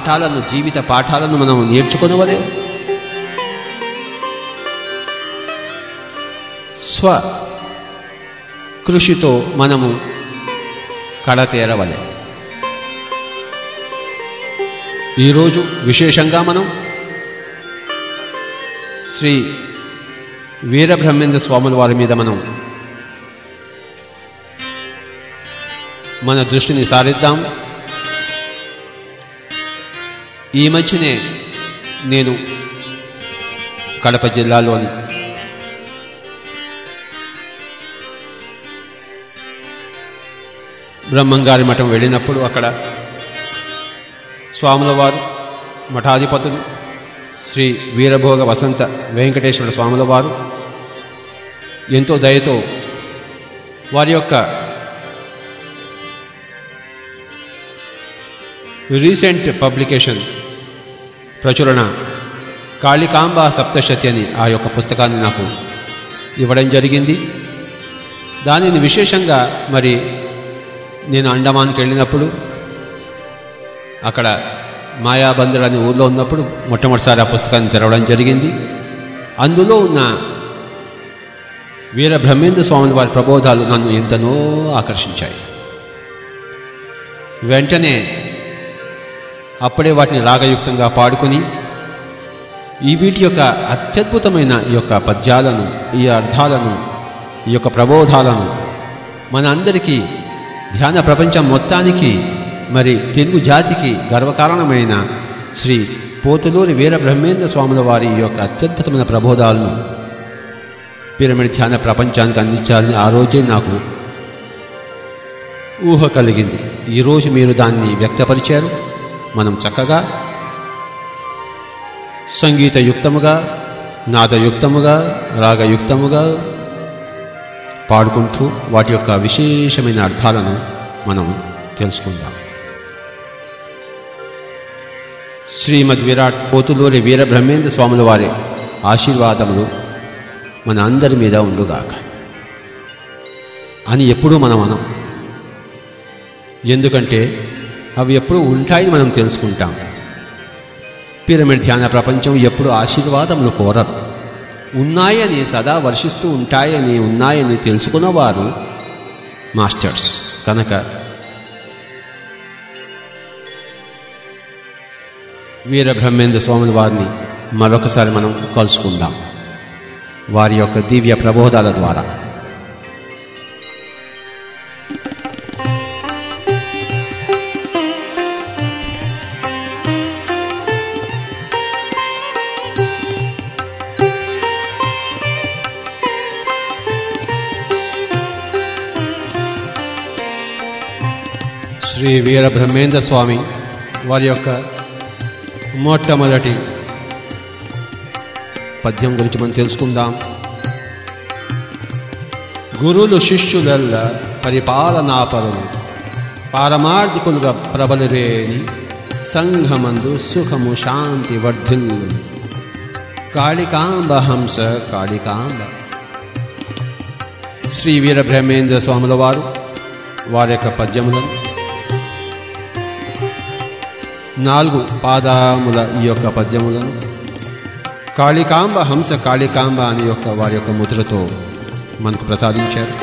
పాఠాలను, జీవిత పాఠాలను మనం నేర్చుకొనవలే. స్వ కృషితో మనము కడతేరవలే. ఈరోజు విశేషంగా మనం శ్రీ వీరబ్రహ్మేంద్ర స్వాముల వారి మీద మనం మన దృష్టిని సారిద్దాం. ఈ మధ్యనే నేను కడప జిల్లాలోని బ్రహ్మంగారి మఠం వెళ్ళినప్పుడు అక్కడ స్వాముల వారు, మఠాధిపతులు శ్రీ వీరభోగ వసంత వెంకటేశ్వర స్వాముల వారు ఎంతో దయతో వారి యొక్క రీసెంట్ పబ్లికేషన్ ప్రచురణ కాళికాంబ సప్తశతి అని ఆ యొక్క పుస్తకాన్ని నాకు ఇవ్వడం జరిగింది. దానిని విశేషంగా మరి నేను అండమాన్కి వెళ్ళినప్పుడు అక్కడ మాయాబందర్ అనే ఊళ్ళో ఉన్నప్పుడు మొట్టమొదటిసారి ఆ పుస్తకాన్ని తెరవడం జరిగింది. అందులో ఉన్న వీరబ్రహ్మేంద్ర స్వామి వారి ప్రబోధాలు నన్ను ఎంతనో ఆకర్షించాయి. వెంటనే అప్పుడే వాటిని రాగయుక్తంగా పాడుకొని ఈ వీటి యొక్క అత్యద్భుతమైన ఈ యొక్క పద్యాలను, ఈ అర్థాలను, ఈ యొక్క ప్రబోధాలను మన అందరికీ, ధ్యాన ప్రపంచం మొత్తానికి, మరి తెలుగు జాతికి గర్వకారణమైన శ్రీ పోతులూరి వీరబ్రహ్మేంద్ర స్వాముల వారి ఈ యొక్క అత్యద్భుతమైన ప్రబోధాలను పిరమిడ్ ధ్యాన ప్రపంచానికి అందించాలని ఆ రోజే నాకు ఊహ కలిగింది. ఈరోజు మీరు దాన్ని వ్యక్తపరిచారు. మనం చక్కగా సంగీతయుక్తముగా, నాదయుక్తముగా, రాగయుక్తముగా పాడుకుంటూ వాటి యొక్క విశేషమైన అర్థాలను మనం తెలుసుకుందాం. శ్రీమద్ విరాట్ పోతులూరి వీరబ్రహ్మేంద్ర స్వాముల వారి ఆశీర్వాదములు మన అందరి మీద ఉండుగాక అని ఎప్పుడూ మనం అనం. ఎందుకంటే అవి ఎప్పుడు ఉంటాయని మనం తెలుసుకుంటాం. పిరమిడ్ ధ్యాన ప్రపంచం ఎప్పుడు ఆశీర్వాదములు కోరరు. ఉన్నాయని, సదా వర్షిస్తూ ఉంటాయని, ఉన్నాయని తెలుసుకున్నవారు మాస్టర్స్. కనుక వీరబ్రహ్మేంద్ర స్వాముల వారిని మరొకసారి మనం కలుసుకుందాం వారి యొక్క దివ్య ప్రబోధాల ద్వారా. శ్రీ వీరబ్రహ్మేంద్ర స్వామి వారి యొక్క మొట్టమొదటి పద్యం గురించి మనం తెలుసుకుందాం. గురులు శిష్యులల్ల పరిపాలనాపరులు, పారమార్థికులుగా ప్రబలిరేని సంఘమందు సుఖము శాంతి వర్ధిల్లు. కాళికాంబ హంస కాళికాంబ. శ్రీ వీరబ్రహ్మేంద్ర స్వాముల వారు వారి యొక్క పద్యములను 4 పాదముల ఈ యొక్క పద్యములను కాళికాంబ హంస కాళికాంబ అనే యొక్క వారి యొక్క ముద్రతో మనకు ప్రసాదించారు.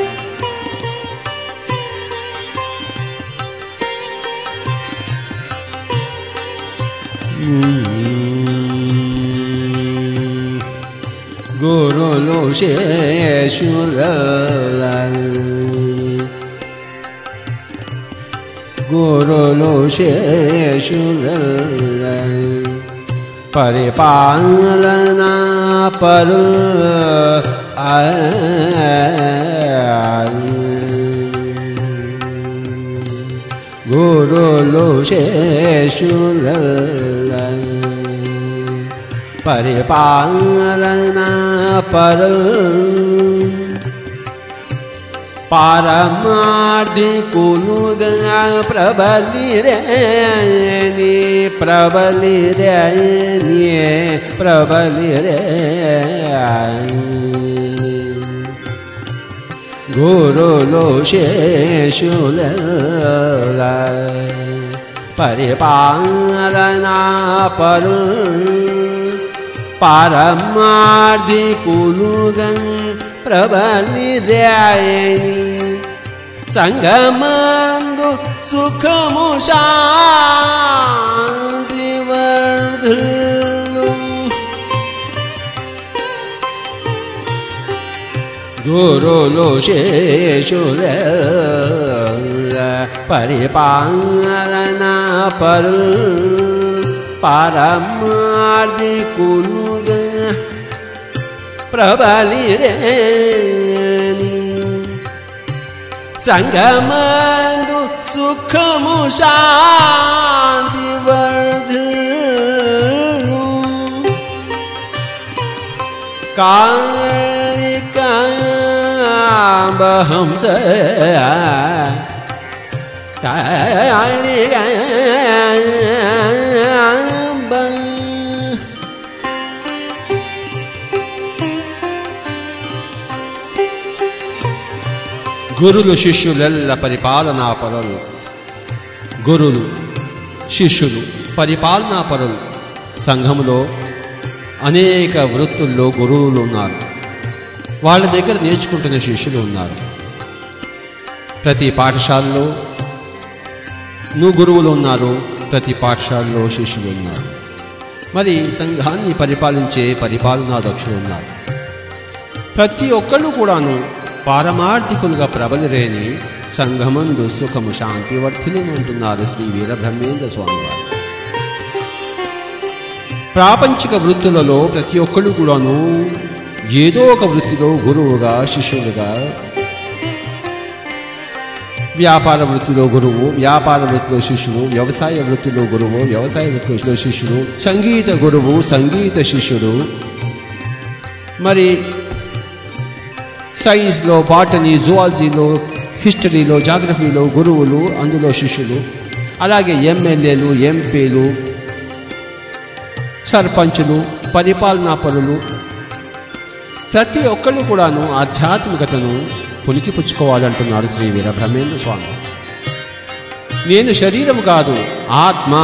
గురులు శేషుల గురులు శేషుల పరిపాలనా పరు గురులు శేషుల పరిపాలనా పరు పారమార్థికులుగా ప్రబలిరేని ప్రబలిరే గురులు శేషుల పరిపాలనాపరుల్ పారమార్థికులుగన్ ప్రబలిరాయని సంగమందు సుఖము శాంతి వర్ధులు గురులు శేషుల పరిపాలనాపరుల్ పారమార్థికులుగా ప్రబలిరేని సంగమందు సుఖము శాంతి వర్ధులు కాళికాంబహంస కాళికాంబ గురులు శిష్యులెల్ల పరిపాలనాపరులు గురులు శిష్యులు పరిపాలనాపరులు సంఘములో అనేక వృత్తుల్లో గురువులు ఉన్నారు. వాళ్ళ దగ్గర నేర్చుకుంటున్న శిష్యులు ఉన్నారు. ప్రతి పాఠశాలలో గురువులు ఉన్నారు, ప్రతి పాఠశాలలో శిష్యులు ఉన్నారు. మరి సంఘాన్ని పరిపాలించే పరిపాలనాధ్యక్షులు ఉన్నారు. ప్రతి ఒక్కళ్ళు కూడాను పారమార్థికులుగా ప్రబలిరేని సంఘమందు సుఖము శాంతి వర్ధిల్లును అంటున్నారు శ్రీ వీరబ్రహ్మేంద్ర స్వామి వారు. ప్రాపంచిక వృత్తులలో ప్రతి ఒక్కళ్ళు కూడాను ఏదో ఒక వృత్తిలో గురువుగా శిష్యులుగా, వ్యాపార వృత్తిలో గురువు, వ్యాపార వృత్తిలో శిష్యుడు, వ్యవసాయ వృత్తిలో గురువు, వ్యవసాయ వృత్తిలో శిష్యుడు, సంగీత గురువు, సంగీత శిష్యుడు, మరి సైన్స్లో, బాటనీ, జువాలజీలో, హిస్టరీలో, జాగ్రఫీలో గురువులు, అందులో శిష్యులు. అలాగే ఎమ్మెల్యేలు, ఎంపీలు, సర్పంచులు, పరిపాలనాపరులు ప్రతి ఒక్కళ్ళు కూడాను ఆధ్యాత్మికతను పులికిపుచ్చుకోవాలంటున్నారు శ్రీ వీరబ్రహ్మేంద్ర స్వామి. నేను శరీరము కాదు ఆత్మ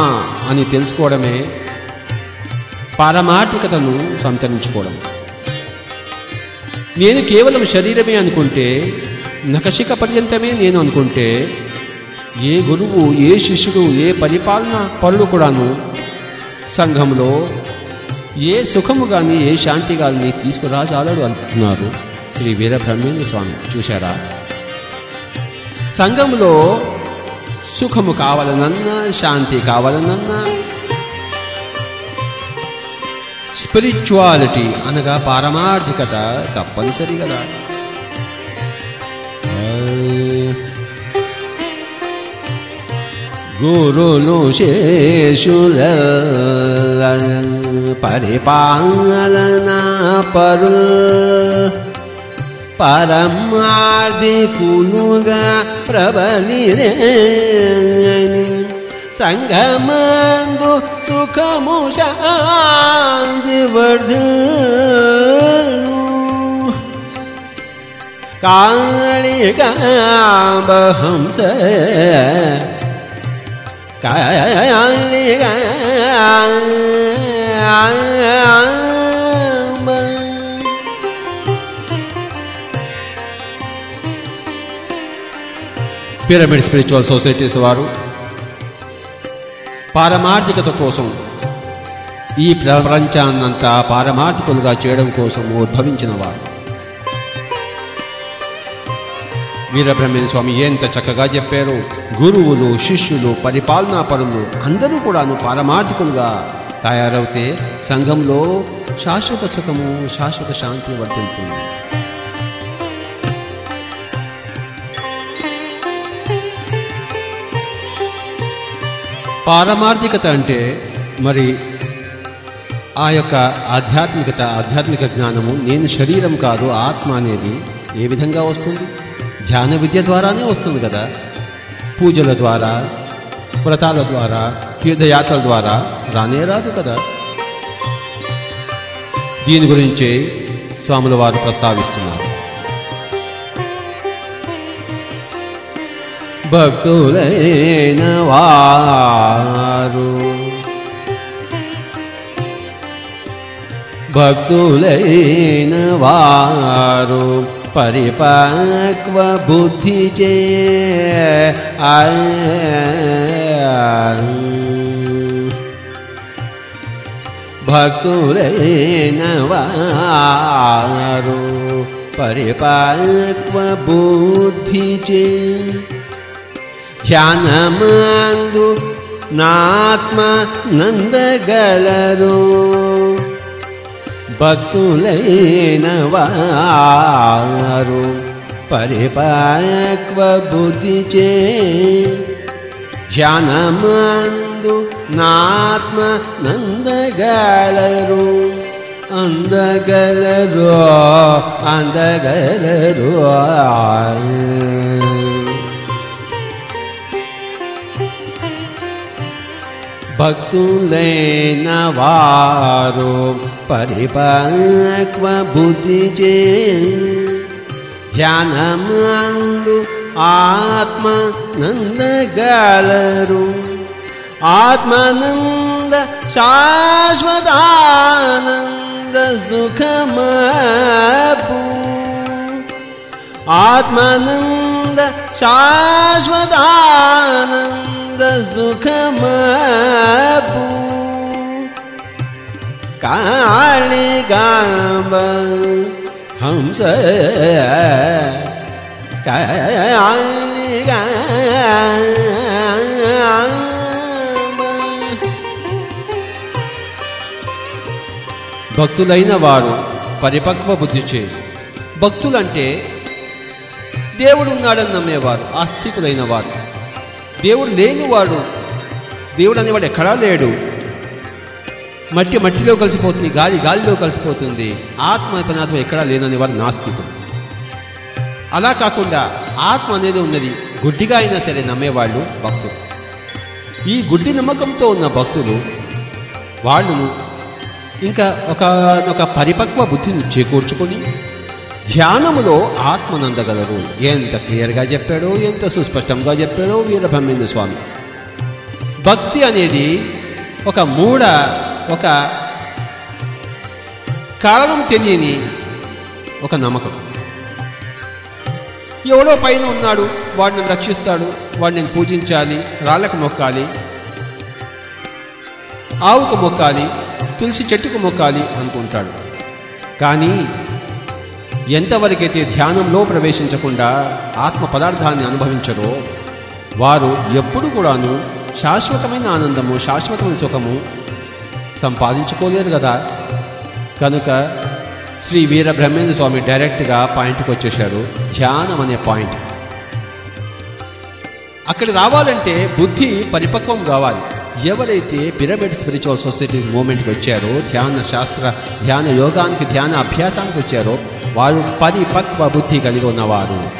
అని తెలుసుకోవడమే పారమార్థికతను సంతరించుకోవడం. నేను కేవలం శరీరమే అనుకుంటే, నఖశిఖ పర్యంతమే నేను అనుకుంటే, ఏ గురువు, ఏ శిష్యుడు, ఏ పరిపాలన పరుడు కూడాను సంఘంలో ఏ సుఖము కానీ ఏ శాంతి కానీ తీసుకురాజాలడు అంటున్నారు శ్రీ వీరబ్రహ్మేంద్ర స్వామి. చూశారా, సంఘంలో సుఖము కావాలనన్నా, శాంతి కావాలనన్నా, స్పిరిచువాలిటీ అనగా పారమార్థికత తప్పనిసరి కదా. గురులు శేషుల పరిపాలనాపరుల్ పరమార్థికులుగా ప్రబలిరేని సంగమందు సుఖము శాంతి వర్ధులు కాళికాంబహంస కాళికాంబ పిరమిడ్ స్పిరిచువల్ సొసైటీస్ వారు పారమార్థికత కోసం, ఈ ప్రపంచాన్నంతా పారమార్థికులుగా చేయడం కోసం ఉద్భవించిన వారు. వీరబ్రహ్మేంద్ర స్వామి ఎంత చక్కగా చెప్పారు. గురువులు, శిష్యులు, పరిపాలనాపరులు అందరూ కూడాను పారమార్థికులుగా తయారవుతే సంఘంలో శాశ్వత సుఖము, శాశ్వత శాంతి వర్ధిల్లుతుంది. పారమార్థికత అంటే మరి ఆ యొక్క ఆధ్యాత్మిక జ్ఞానము, నేను శరీరం కాదు ఆత్మ అనేది ఏ విధంగా వస్తుంది? ధ్యాన విద్య ద్వారానే వస్తుంది కదా. పూజల ద్వారా, వ్రతాల ద్వారా, తీర్థయాత్రల ద్వారా రానే రాదు కదా. దీని గురించే స్వాముల వారు ప్రస్తావిస్తున్నారు. భక్తులైన వారు భక్తులైన వారు పరిపక్వ బుద్ధి చే భక్తులైన వారు పరిపక్వ బుద్ధి చే ధ్యానమందు నాత్మ నందగలరు భక్తులైన వారు పరిపక్వ బుద్ధి చే ధ్యానమందు నాత్మ నందగలరు అందగలరు అందగలరు భక్తులైన వారు పరిపక్వ బుద్ధి చే ధ్యానమందు ఆత్మ నందగలరు ఆత్మనంద శాశ్వతానంద సుఖమపు ఆత్మనంద శాశ్వతానంద సుఖమపు కాళికాంబ హంస భక్తులైన వారు పరిపక్వ బుద్ధి చే భక్తులంటే దేవుడు ఉన్నాడని నమ్మేవారు ఆస్తికులైన వారు దేవుడు లేనివాడు దేవుడు అనేవాడు ఎక్కడా లేడు మట్టి మట్టిలో కలిసిపోతుంది గాలి గాలిలో కలిసిపోతుంది ఆత్మ పనాత్మ ఎక్కడా లేనని వాడు నాస్తికుడు అలా కాకుండా ఆత్మ అనేది ఉన్నది గుడ్డిగా అయినా సరే నమ్మేవాళ్ళు భక్తులు ఈ గుడ్డి నమ్మకంతో ఉన్న భక్తులు వాళ్ళను ఇంకా ఒక పరిపక్వ బుద్ధిని చేకూర్చుకొని ధ్యానములో ఆత్మనందగలరు ఎంత క్లియర్గా చెప్పాడో ఎంత సుస్పష్టంగా చెప్పాడో వీరబ్రహ్మేంద్ర స్వామి భక్తి అనేది ఒక కారణం తెలియని ఒక నమ్మకం ఎవడో పైన ఉన్నాడు వాడిని రక్షిస్తాడు వాడిని పూజించాలి రాళ్లకు మొక్కాలి ఆవుకు మొక్కాలి తులసి చెట్టుకు మొక్కాలి అనుకుంటాడు కానీ ఎంతవరకైతే ధ్యానంలో ప్రవేశించకుండా ఆత్మ పదార్థాన్ని అనుభవించరో వారు ఎప్పుడు కూడాను శాశ్వతమైన ఆనందము శాశ్వతమైన సుఖము సంపాదించుకోలేరు కదా కనుక శ్రీ వీరబ్రహ్మేంద్ర స్వామి డైరెక్ట్గా పాయింట్కి వచ్చేశారు ధ్యానం అనే పాయింట్ అక్కడ రావాలంటే బుద్ధి పరిపక్వం కావాలి ఎవరైతే పిరమిడ్ స్పిరిచువల్ సొసైటీ మూమెంట్కి వచ్చారో ధ్యాన యోగానికి ధ్యాన అభ్యాసానికి వచ్చారో వారు పరిపక్వ బుద్ధి కలిగి ఉన్నవారు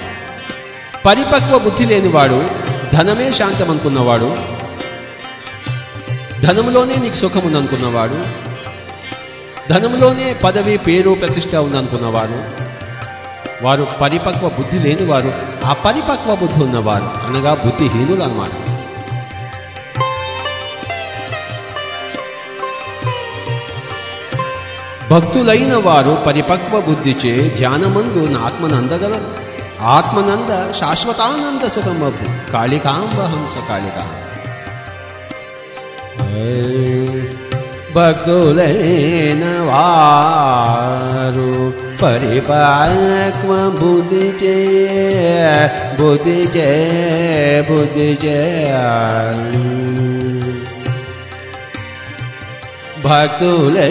పరిపక్వ బుద్ధి లేనివాడు ధనమే శాంతం అనుకున్నవాడు ధనములోనే నీకు సుఖం ఉందనుకున్నవాడు ధనములోనే పదవి పేరు ప్రతిష్ట ఉందనుకున్నవారు వారు పరిపక్వ బుద్ధి లేనివారు అపరిపక్వ బుద్ధి ఉన్నవారు అనగా బుద్ధిహీనులు అన్నమాట భక్తులైన వారు పరిపక్వ బుద్ధిచే ధ్యానమందు ఆత్మనందగలరు ఆత్మనంద శాశ్వతానంద సుఖమబ్బు కాళికాంబ హంస కాళికాంబ భక్తులైన వారు పరిపక్వ బుద్ధిచే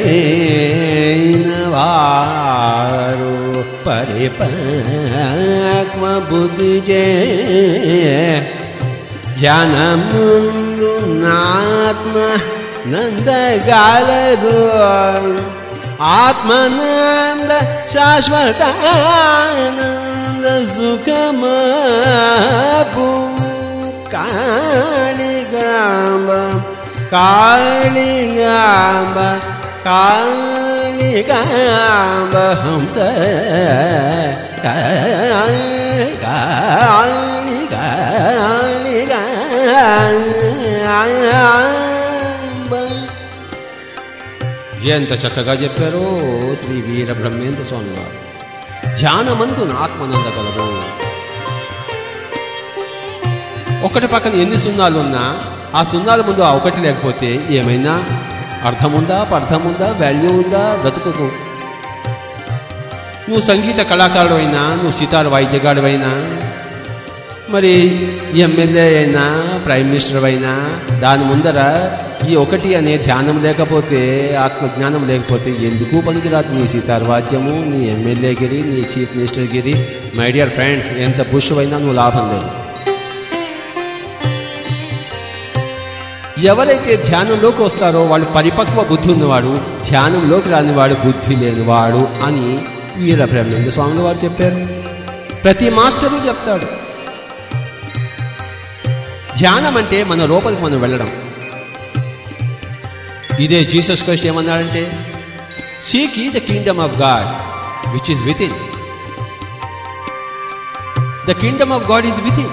భక్తులైన వారు పరిపక్వ బుద్ధిచే ధ్యానముందు ఆత్మ నందగలరు ఆత్మనంద శాశ్వతానంద సుఖమపు కాళికాంబ కాళికాంబ కాళికాంబ హంస కాళికా ఎంత చక్కగా చెప్పారో శ్రీ వీరబ్రహ్మేంద్ర స్వామి వారు. ధ్యానమందు ఆత్మనంద కలరు. ఒకటి పక్కన ఎన్ని సున్నాలు ఉన్నా ఆ సున్నాల ముందు ఆ ఒకటి లేకపోతే ఏమైనా అర్థముందా, అర్థముందా, వాల్యూ ఉందా బ్రతుకుకు? నువ్వు సంగీత కళాకారుడు అయినా, నువ్వు సితార్ వాయిద్యగాడు అయినా, మరి ఎమ్మెల్యే అయినా, ప్రైమ్ మినిస్టర్ అయినా, దాని ముందర ఈ ఒకటి అనే ధ్యానం లేకపోతే, ఆత్మజ్ఞానం లేకపోతే ఎందుకు పనికిరాదు నీ సితార్ వాద్యము, నీ ఎమ్మెల్యేగిరి, నీ chief minister Giri. My dear friends, ఎంత బుష్ అయినా నువ్వు లాభం లేదు. ఎవరైతే ధ్యానంలోకి వస్తారో వాళ్ళు పరిపక్వ బుద్ధి ఉన్నవాడు, ధ్యానంలోకి రానివాడు బుద్ధి లేనివాడు అని వీరబ్రహ్మేంద్ర స్వామి వారు చెప్పారు. ప్రతి మాస్టరు చెప్తాడు. ధ్యానం అంటే మన లోపలికి మనం వెళ్ళడం. ఇదే జీసస్ క్రైస్ట్ ఏమన్నాడంటే, seek ye the kingdom of God which is within. The kingdom of God is within.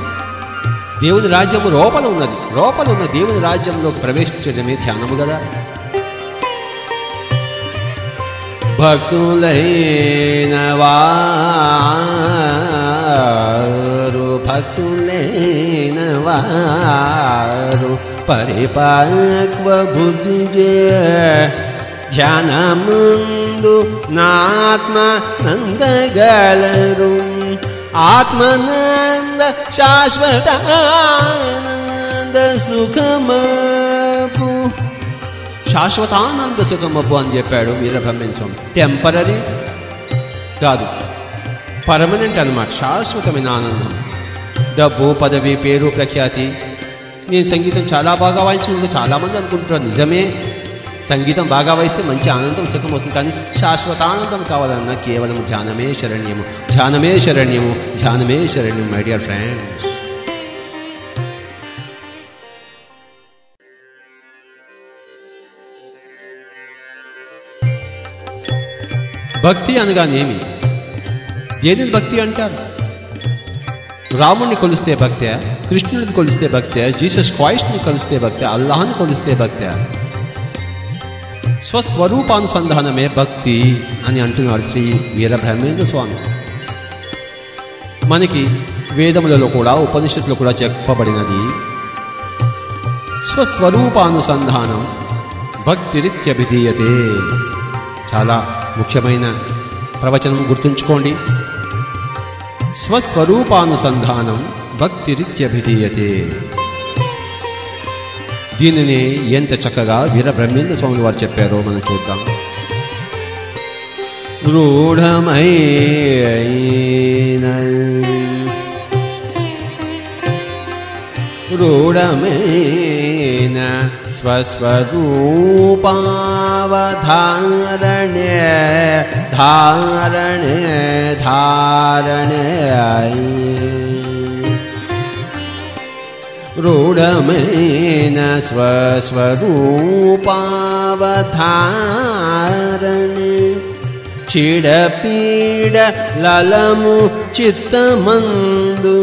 దేవుని రాజ్యము లోపల ఉన్నది. లోపల ఉన్న దేవుని రాజ్యంలోకి ప్రవేశించడమే ధ్యానము కదా. భక్తులైన వారు, భక్తులైన వారు పరిపక్వ బుద్ధిగే ధ్యానముందు నాత్మ నందగలరు. ఆత్మనంద శాశ్వతానంద సుఖమపు, శాశ్వతానంద సుఖమపు అని చెప్పాడు వీరబ్రహ్మేంద్ర స్వామి. టెంపరీ కాదు, పర్మనెంట్ అన్నమాట, శాశ్వతమైన ఆనందం. డబ్బు, పదవి, పేరు, ప్రఖ్యాతి. నేను సంగీతం చాలా బాగా వాయించుకుంటే చాలామంది అనుకుంటున్నారు, నిజమే, సంగీతం బాగా వాయిస్తే మంచి ఆనందం, సుఖం వస్తుంది. కానీ శాశ్వతానందం కావాలన్నా కేవలం ధ్యానమే శరణ్యము, ధ్యానమే శరణ్యము, ధ్యానమే శరణ్యం. మై డియర్ ఫ్రెండ్స్, భక్తి అనగానేమి? దేనిని భక్తి అంటారు? రాముణ్ణి కొలిస్తే భక్తే, కృష్ణుడిని కొలిస్తే భక్తే, జీసస్ క్రైస్ట్ని కొలిస్తే భక్తే, అల్లాహ్ని కొలిస్తే భక్తే? స్వస్వరూపానుసంధానమే భక్తి అని అంటున్నాడు శ్రీ వీరబ్రహ్మేంద్ర స్వామి. మనకి వేదములలో కూడా, ఉపనిషత్తులో కూడా చెప్పబడినది స్వస్వరూపానుసంధానం భక్తిరిత్యభిధీయతే. చాలా ముఖ్యమైన ప్రవచనం, గుర్తుంచుకోండి. స్వస్వరూపానుసంధానం భక్తిరిత్యభిధీయతే. దీనిని ఎంత చక్కగా వీరబ్రహ్మేంద్ర స్వామి వారు చెప్పారో మనం చూద్దాం. రూఢమైన స్వస్వరూపావధారణే ధారణే ధారణే రూఢమైన స్వస్వరూపావధారణే చిడపీడ లలము చిత్తమందు.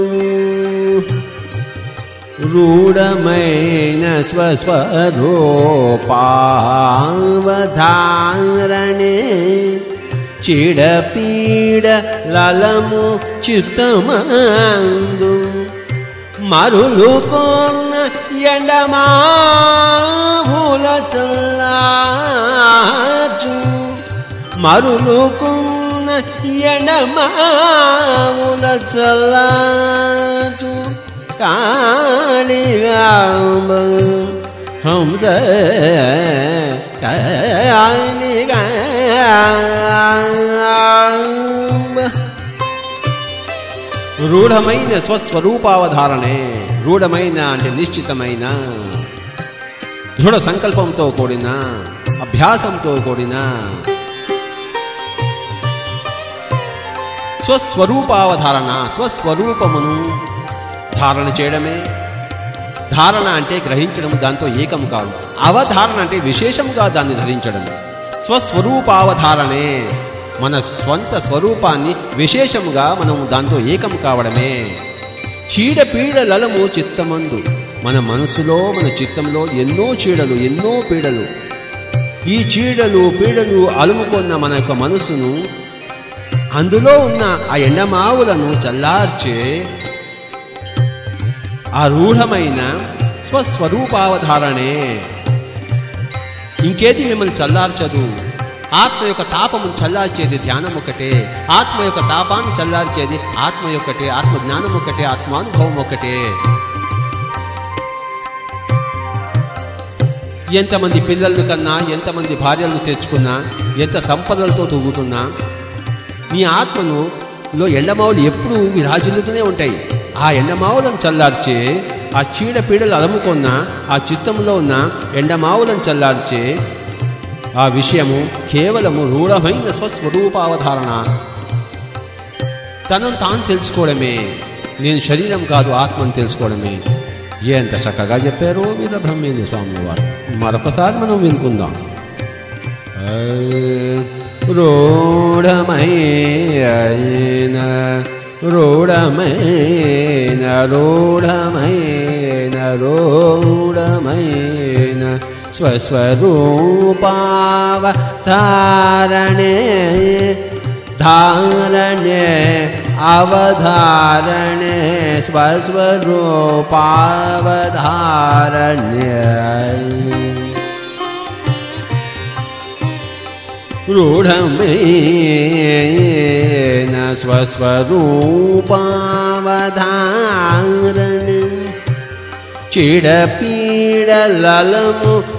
రూఢమైన స్వస్వరూపావధారణే చిడపీడ లలము చిత్తమందు. మరులు కొన్న ఎండమావుల చల్లార్చు, మరులు కొన్న ఎండమావుల చల్లార్చు. కాళిగాంబ హంస కాళిగాంబ. రూఢమైన స్వస్వరూపావధారణే. రూఢమైన అంటే నిశ్చితమైన, దృఢ సంకల్పంతో కూడిన, అభ్యాసంతో కూడిన స్వస్వరూపావధారణ. స్వస్వరూపమును ధారణ చేయడమే. ధారణ అంటే గ్రహించడం, దాంతో ఏకం కాదు. అవధారణ అంటే విశేషంగా దాన్ని ధరించడం. స్వస్వరూపావధారణే, మన స్వంత స్వరూపాన్ని విశేషముగా మనం దాంతో ఏకం కావడమే. చీడపీడలము చిత్తమందు. మన మనసులో మన చిత్తంలో ఎన్నో చీడలు, ఎన్నో పీడలు. ఈ చీడలు పీడలు అలుముకున్న మన యొక్క మనసును, అందులో ఉన్న ఆ ఎండమావులను చల్లార్చే ఆ రూఢమైన స్వస్వరూపావధారణే. ఇంకేది మిమ్మల్ని చల్లార్చదు. ఆత్మ యొక్క తాపమును చల్లార్చేది ధ్యానం ఒకటే. ఆత్మ యొక్క తాపాన్ని చల్లార్చేది ఆత్మ ఒకటే. ఆత్మ జ్ఞానం ఒకటే. ఆత్మానుభవం ఒకటే. ఎంతమంది పిల్లలను కన్నా, ఎంతమంది భార్యలను తెచ్చుకున్నా, ఎంత సంపదలతో తూగుతున్నా, నీ ఆత్మలో ఎండమావులు ఎప్పుడూ విరాజిల్లుతూనే ఉంటాయి. ఆ ఎండమావులను చల్లార్చే, ఆ చీడపీడలు అలముకున్న ఆ చిత్తంలో ఉన్న ఎండమావులను చల్లార్చే ఆ విషయము కేవలము రూఢమైన స్వస్వరూపావధారణ. తనను తాను తెలుసుకోవడమే. నేను శరీరం కాదు, ఆత్మను తెలుసుకోవడమే. ఎంత చక్కగా చెప్పారో వీరబ్రహ్మేంద్ర స్వామి వారు. మరొకసారి మనం వినుకుందాం. రూఢమైన రూఢమైన రూఢమైన రూఢమైన స్వస్వరూపావధారణే ధారణే అవధారణే స్వస్వరూపావధారణే రూఢమైన స్వస్వరూపావధారణే చీడపీడలము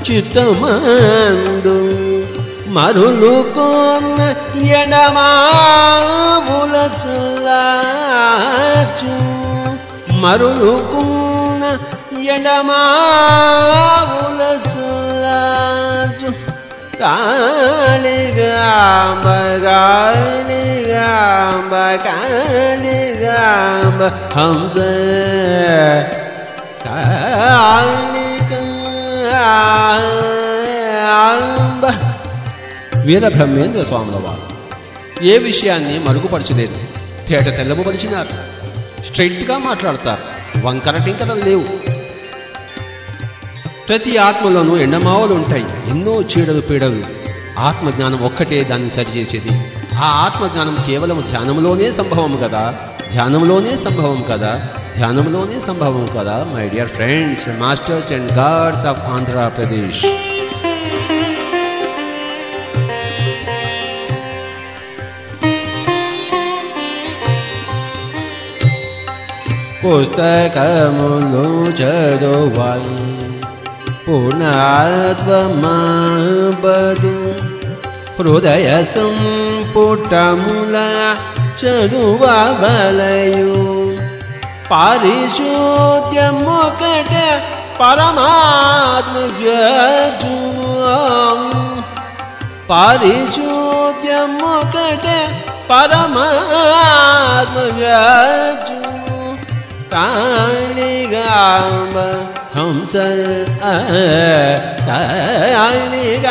చిత్తమందు మరులు కొన్న ఎడమావుల చల్లార్చు మరులు కొన్న ఎడమావుల చల్లార్చు కాళిగాంబ కాళిగాంబ కాళిగాంబ హంస కాళిగాంబ. వీరబ్రహ్మేంద్ర స్వాముల వారు ఏ విషయాన్ని మరుగుపరచలేదు. తేట తెల్లబడిచినారు. స్ట్రైట్గా మాట్లాడతారు. వంకర టింకరలు లేవు. ప్రతి ఆత్మలోనూ ఎండమావులు ఉంటాయి. ఎన్నో చీడలు పీడలు. ఆత్మజ్ఞానం ఒక్కటే దాన్ని సరిచేసేది. ఆ ఆత్మజ్ఞానం కేవలం ధ్యానంలోనే సంభవం కదా. ధ్యానంలోనే సంభవం కదా. ధ్యానంలోనే సంభవం కదా. My dear friends, masters and gods of Andhra Pradesh. పుస్తకములు చదువాయి పూర్ణాత్మబదు హృదయ సంపుటముల చదువబలయు పారిశుద్ధ్యమొకట పరమాత్మ జర్జును పారిశుద్ధ్యమొకట పరమాత్మ జర్జును కాళిగాంబ హంస కాళిగాంబ.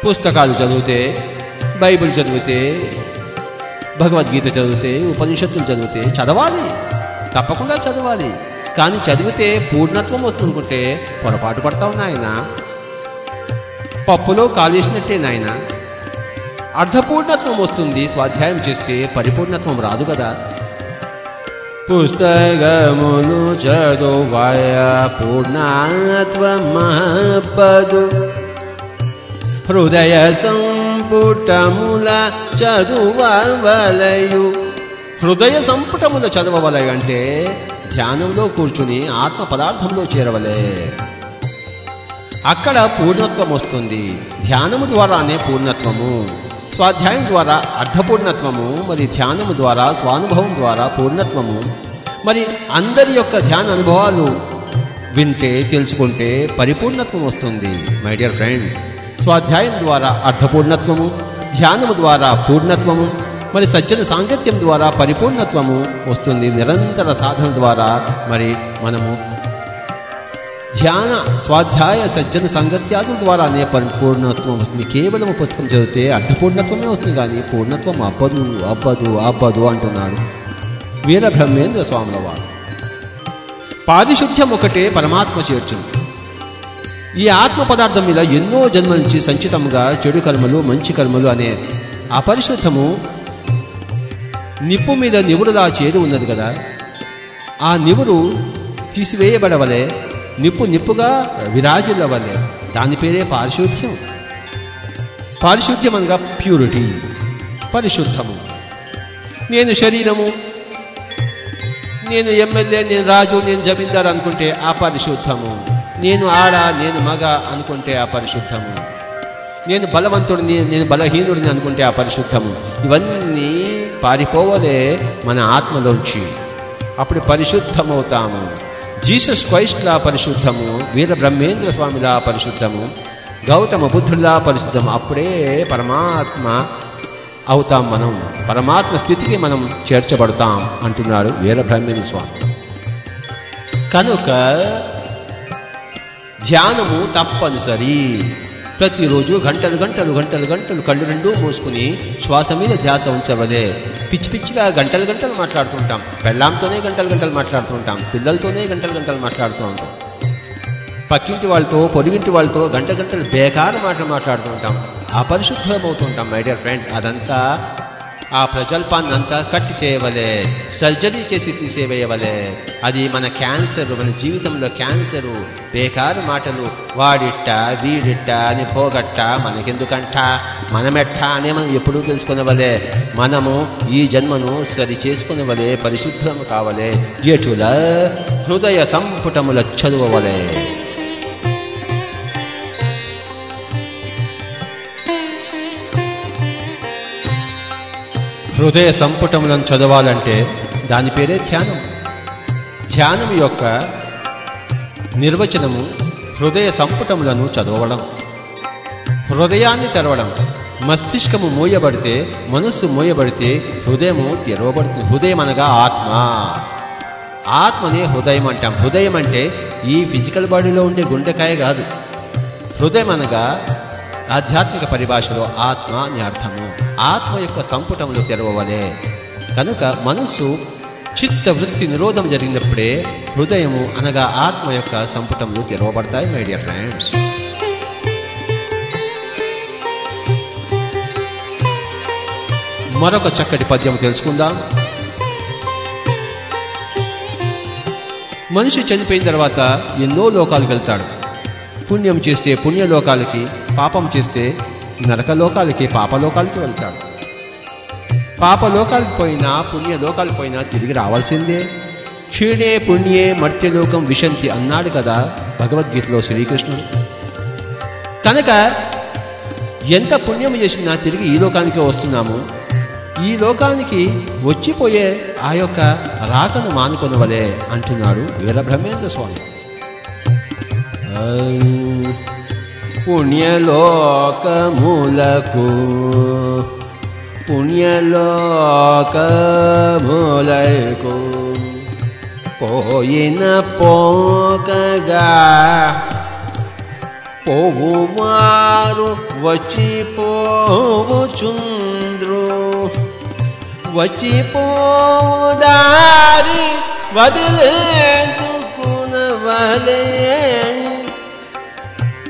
పుస్తకాలు చదివితే, బైబిల్ చదివితే, భగవద్గీత చదివితే, ఉపనిషత్తులు చదివితే చదవాలి. తప్పకుండా చదవాలి. కానీ చదివితే పూర్ణత్వం వస్తుందంటే పొరపాటు పడతావు నాయన. పప్పులో కాలేసినట్టే నాయన. అర్ధపూర్ణత్వం వస్తుంది స్వాధ్యాయం చేస్తే, పరిపూర్ణత్వం రాదు కదా. పుస్తకములు చదువాయ పూర్ణత్వమపదు హృదయ సంపుటముల చదువవలయు. హృదయ సంపుటముల చదవవలయు అంటే ధ్యానంలో కూర్చుని ఆత్మ పదార్థంలో చేరవలే. అక్కడ పూర్ణత్వం వస్తుంది. ధ్యానము ద్వారానే పూర్ణత్వము. స్వాధ్యాయం ద్వారా అర్ధపూర్ణత్వము, మరి ధ్యానము ద్వారా స్వానుభవం ద్వారా పూర్ణత్వము. మరి అందరి యొక్క ధ్యాన అనుభవాలు వింటే, తెలుసుకుంటే పరిపూర్ణత్వం వస్తుంది. మై డియర్ ఫ్రెండ్స్, స్వాధ్యాయం ద్వారా అర్ధపూర్ణత్వము, ధ్యానము ద్వారా పూర్ణత్వము, మరి సజ్జన సాంగత్యం ద్వారా పరిపూర్ణత్వము వస్తుంది. నిరంతర సాధన ద్వారా మరి మనము ధ్యాన స్వాధ్యాయ సజ్జన సంగత్యాదుల ద్వారానే పరిపూర్ణత్వం వస్తుంది. కేవలం పుస్తకం చదివితే అర్ధపూర్ణత్వమే వస్తుంది, కానీ పూర్ణత్వం అబ్బదు అబ్బదు అబ్బదు అంటున్నాడు వీరబ్రహ్మేంద్ర స్వాముల వారు. పారిశుద్ధ్యం ఒకటే పరమాత్మ చేర్చును. ఈ ఆత్మ పదార్థం మీద ఎన్నో జన్మల నుంచి సంచితంగా చెడు కర్మలు మంచి కర్మలు అనే అపరిశుద్ధము నిప్పు మీద నివురులా చేరి ఉన్నది కదా, ఆ నివురు తీసివేయబడవలే, నిప్పు నిప్పుగా విరాజిల్లవలే. దాని పేరే పారిశుద్ధ్యం. పారిశుద్ధ్యం అనగా ప్యూరిటీ, పరిశుద్ధము. నేను శరీరము, నేను ఎమ్మెల్యే, నేను రాజు, నేను జమీందారు అనుకుంటే అపరిశుద్ధము. నేను ఆడ, నేను మగ అనుకుంటే అపరిశుద్ధము. నేను బలవంతుడిని, నేను బలహీనుడిని అనుకుంటే అపరిశుద్ధము. ఇవన్నీ పారిపోవలే మన ఆత్మలోంచి. అప్పుడు పరిశుద్ధమవుతాము. జీసస్ క్రైస్ట్లా పరిశుద్ధము, వీరబ్రహ్మేంద్ర స్వామిలా పరిశుద్ధము, గౌతమ బుద్ధుడిలా పరిశుద్ధము. అప్పుడే పరమాత్మ అవుతాం. మనం పరమాత్మ స్థితికి మనం చేర్చబడతాం అంటున్నాడు వీరబ్రహ్మేంద్ర స్వామి. కనుక ధ్యానము తప్పనిసరి. ప్రతిరోజు గంటలు గంటలు గంటలు గంటలు కళ్ళు రెండూ మూసుకుని శ్వాస మీద ధ్యాస ఉంచవలే. పిచ్చి పిచ్చిగా గంటలు గంటలు మాట్లాడుతుంటాం. పెళ్ళాంతోనే గంటలు గంటలు మాట్లాడుతుంటాం. పిల్లలతోనే గంటలు గంటలు మాట్లాడుతూ ఉంటాం. పక్కింటి వాళ్ళతో, పొరుగింటి వాళ్ళతో గంటలు బేకారు మాటలు మాట్లాడుతూ ఉంటాం. అపరిశుద్ధమవుతుంటాం మై డియర్ ఫ్రెండ్. అదంతా ఆ ప్రజల్పాన్ని అంతా కట్ చేయవలే, సర్జరీ చేసి తీసేవేయవలే. అది మన క్యాన్సర్, మన జీవితంలో క్యాన్సరు. బేకారు మాటలు, వాడిట్ట వీడిట్ట అని పోగట్ట, మనకెందుకంట, మనమెట్ట అని మనం ఎప్పుడూ తెలుసుకునేవలే. మనము ఈ జన్మను సరి చేసుకునేవలే, పరిశుద్ధము కావలే. ఎటుల హృదయ సంపుటముల చదువవలే. హృదయ సంపుటములను చదవాలంటే దాని పేరే ధ్యానం. ధ్యానం యొక్క నిర్వచనము హృదయ సంపుటములను చదవడం, హృదయాన్ని తెరవడం. మస్తిష్కము మూయబడితే, మనస్సు మూయబడితే హృదయము తెరవబడుతుంది. హృదయం అనగా ఆత్మ. ఆత్మనే హృదయం అంటాం. హృదయం అంటే ఈ ఫిజికల్ బాడీలో ఉండే గుండెకాయ కాదు. హృదయం అనగా ఆధ్యాత్మిక పరిభాషలో ఆత్మ అని అర్థము. ఆత్మ యొక్క సంపుటములు తెరవవలే. కనుక మనస్సు చిత్త వృత్తి నిరోధం జరిగినప్పుడే హృదయము అనగా ఆత్మ యొక్క సంపుటములు తెరవబడతాయి మై డియర్ ఫ్రెండ్స్. మరొక చక్కటి పద్యం తెలుసుకుందాం. మనిషి చనిపోయిన తర్వాత ఎన్నో లోకాలకు వెళ్తాడు. పుణ్యం చేస్తే పుణ్యలోకాలకి, పాపం చేస్తే నరకలోకాలకి, పాపలోకాలకి వెళ్తాడు. పాపలోకాలకు పోయినా పుణ్యలోకాలకు పోయినా తిరిగి రావాల్సిందే. క్షీణే పుణ్యే మర్త్యలోకం విశంతి అన్నాడు కదా భగవద్గీతలో శ్రీకృష్ణుడు. కనుక ఎంత పుణ్యం చేసినా తిరిగి ఈ లోకానికే వస్తున్నాము. ఈ లోకానికి వచ్చిపోయే ఆ యొక్క రాకను మానుకొనవలే అంటున్నాడు వీరబ్రహ్మేంద్ర స్వామి. పుణ్యలోకములకు పుణ్యలోకములకు పోయిన పోకగా పోవువారు వచ్చిపోవుచుంద్రు. వచ్చిపోవు దారి వదిలేచుకునవలే.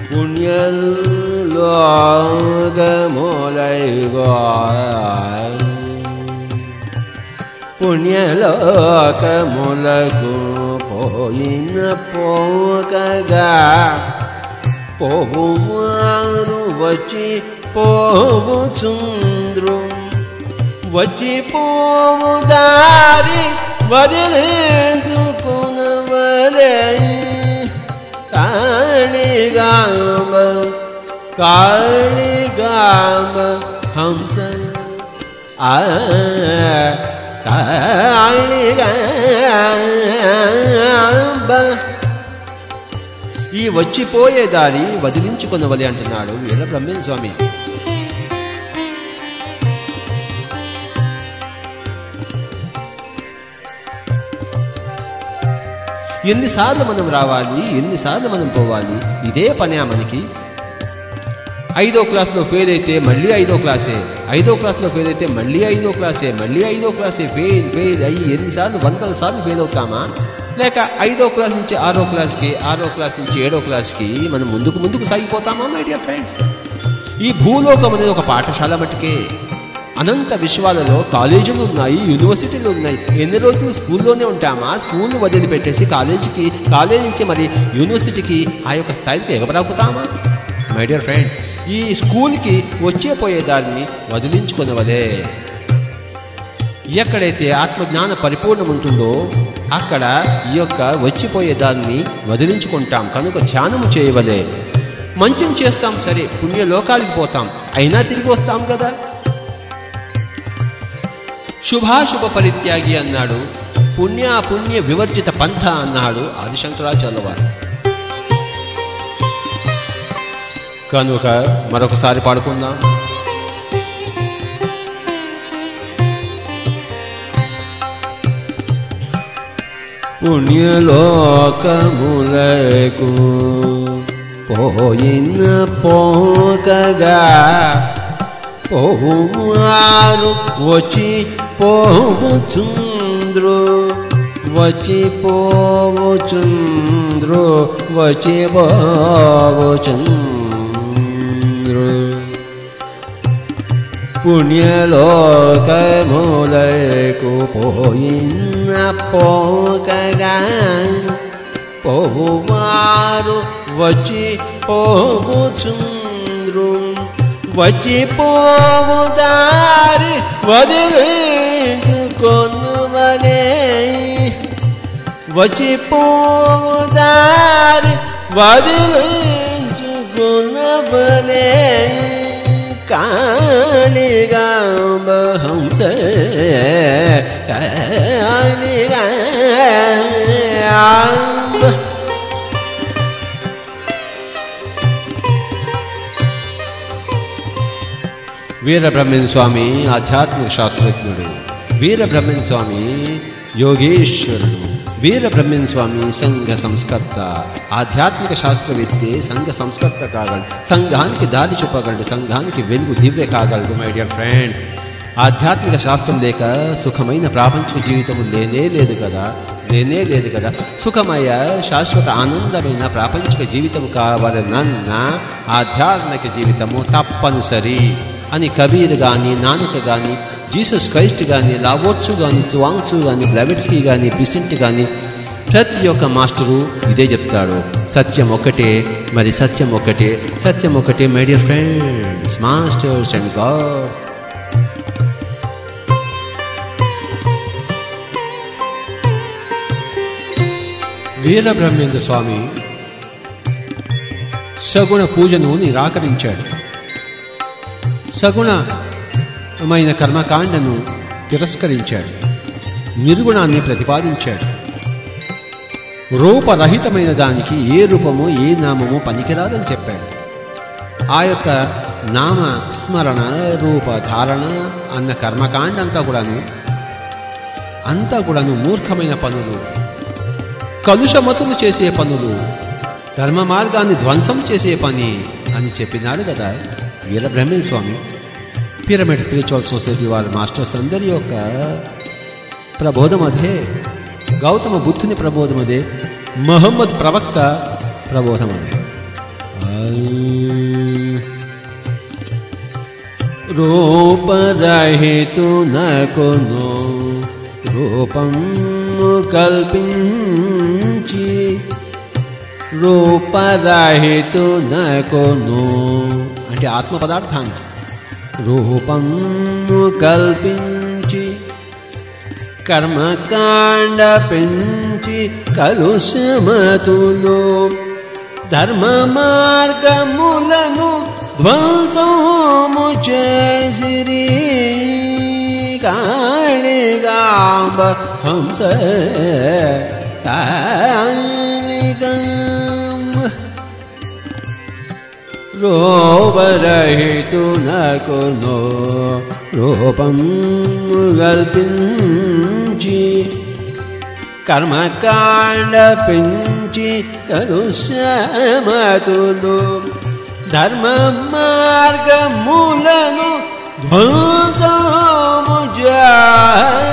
పుణ్యలోకములైగా పుణ్యలోకములకు పోయిన పోకగా పోవువారు వచ్చి పోవుచుంద్రు. వచ్చి పోవు దారి వదిలేచుకునవలే. కాళిగామ కాళిగామ హంస కాళిగామ. ఈ వచ్చిపోయే దారి వదిలించుకునవలే అంటున్నాడు వీరబ్రహ్మేంద్ర స్వామి. ఎన్నిసార్లు మనం రావాలి, ఎన్నిసార్లు మనం పోవాలి? ఇదే పనే మనకి. 5వ క్లాస్లో ఫెయిల్ అయితే మళ్ళీ 5వ క్లాసే, 5వ క్లాస్లో ఫెయిల్ అయితే మళ్ళీ 5వ క్లాసే, మళ్ళీ 5వ క్లాసే, ఫెయిల్ అయ్యి ఎన్నిసార్లు, 100 సార్లు ఫెయిల్ అవుతామా? లేక 5వ క్లాస్ నుంచి 6వ క్లాస్కి, 6వ క్లాస్ నుంచి 7వ క్లాస్కి మనం ముందుకు సాగిపోతామా? మై డియర్ ఫ్రెండ్స్, ఈ భూలోకం అనేది ఒక పాఠశాల మట్టుకే. అనంత విశ్వాలలో కాలేజీలు ఉన్నాయి, యూనివర్సిటీలు ఉన్నాయి. ఎన్ని రోజులు స్కూల్లోనే ఉంటామా? స్కూల్ వదిలిపెట్టేసి కాలేజీ నుంచి మరి యూనివర్సిటీకి ఆ యొక్క స్థాయికి ఎగబరాకుతామా? మై డియర్ ఫ్రెండ్స్, ఈ స్కూల్కి వచ్చేపోయేదాన్ని వదిలించుకునేవలే. ఎక్కడైతే ఆత్మజ్ఞాన పరిపూర్ణం ఉంటుందో అక్కడ ఈ యొక్క వచ్చిపోయేదాన్ని వదిలించుకుంటాం. కనుక ధ్యానము చేయవలే. మంచిని చేస్తాం సరే, పుణ్యలోకాలకి పోతాం, అయినా తిరిగి వస్తాం కదా. శుభాశుభ పరిత్యాగి అన్నాడు, పుణ్య వివర్జిత పంథ అన్నాడు ఆదిశంకరాచార్యుల వారు. కనుక మరొకసారి పాడుకుందాం. పుణ్యలోకములకు పోయిన పోకగా పోవారు వచ్చి పోవుచుంద్రు, వచ్చి పోవుచుంద్రు, వచ్చి పోవుచుంద్రు. పుణ్యలోకములకు పోయిన పోకగా పోవారు వచ్చి పోవుచుంద్రు, వచ్చి పోవు దారి వదిలించుకొనువలే, వచ్చి పోవు దారి వదిలించుకొనువలే. కాళిగాంబ హంస కాళిగాంబ. వీరబ్రహ్మేంద్ర స్వామి ఆధ్యాత్మిక శాస్త్రజ్ఞుడు, వీరబ్రహ్మేంద్ర స్వామి యోగేశ్వరుడు, వీరబ్రహ్మేంద్ర స్వామి సంఘ సంస్కర్త. ఆధ్యాత్మిక శాస్త్రవేత్తే సంఘ సంస్కర్త కాగలడు, సంఘానికి దారి చూపగలడు, సంఘానికి వెలుగు దివ్య కాగలడు. మై డియర్ ఫ్రెండ్స్, ఆధ్యాత్మిక శాస్త్రం లేక సుఖమైన ప్రాపంచిక జీవితం లేనే లేదు కదా. సుఖమయ శాశ్వత ఆనందమైన ప్రాపంచిక జీవితం కావాలన్న ఆధ్యాత్మిక జీవితము తప్పనిసరి అని కబీర్ కానీ, నానక్ కానీ, జీసస్ క్రైస్ట్ కానీ, లావోట్సు కానీ, చువాంగ్సు కానీ, బ్లెవెట్స్కీ కానీ, బిసెంట్ కానీ, ప్రతి ఒక్క మాస్టరు ఇదే చెప్తాడు. సత్యం ఒక్కటే, మరి సత్యం ఒక్కటే my dear friends, masters and god. Veerabrahmendra Swami సగుణ పూజను నిరాకరించాడు. సగుణమైన కర్మకాండను తిరస్కరించాడు. నిర్గుణాన్ని ప్రతిపాదించాడు. రూపరహితమైన దానికి ఏ రూపము ఏ నామము పనికిరాదని చెప్పాడు. ఆ యొక్క నామ స్మరణ, రూపధారణ అన్న కర్మకాండ అంతా కూడాను మూర్ఖమైన పనులు, కలుషమతులు చేసే పనులు, ధర్మ మార్గాన్ని ధ్వంసం చేసే పని అని చెప్పినాడు కదా వీరబ్రహ్మేంద్ర స్వామి. పిరమిడ్ స్పిరిచువల్ సొసైటీ వారి మాస్టర్స్ అందరి యొక్క ప్రబోధం అదే, గౌతమ బుద్ధుని ప్రబోధం అదే, మహమ్మద్ ప్రవక్త ప్రబోధం అదే. రూపరహితునకును రూపం కల్పించి, రూపరహితునకును అంటే ఆత్మ పదార్థానికి రూపం కల్పించి, కర్మకాండ పెంచి కలుషమతులు ధర్మ మార్గములను ధ్వంసము చేసిరి. కాళిగాంబ హంస కాళిగాంబ. రూపరహితునకును రూపం కల్పించి, కర్మకాండ పెంచి కలుష్యమతులు ధర్మ మార్గములను ధ్వంసము చేసిరి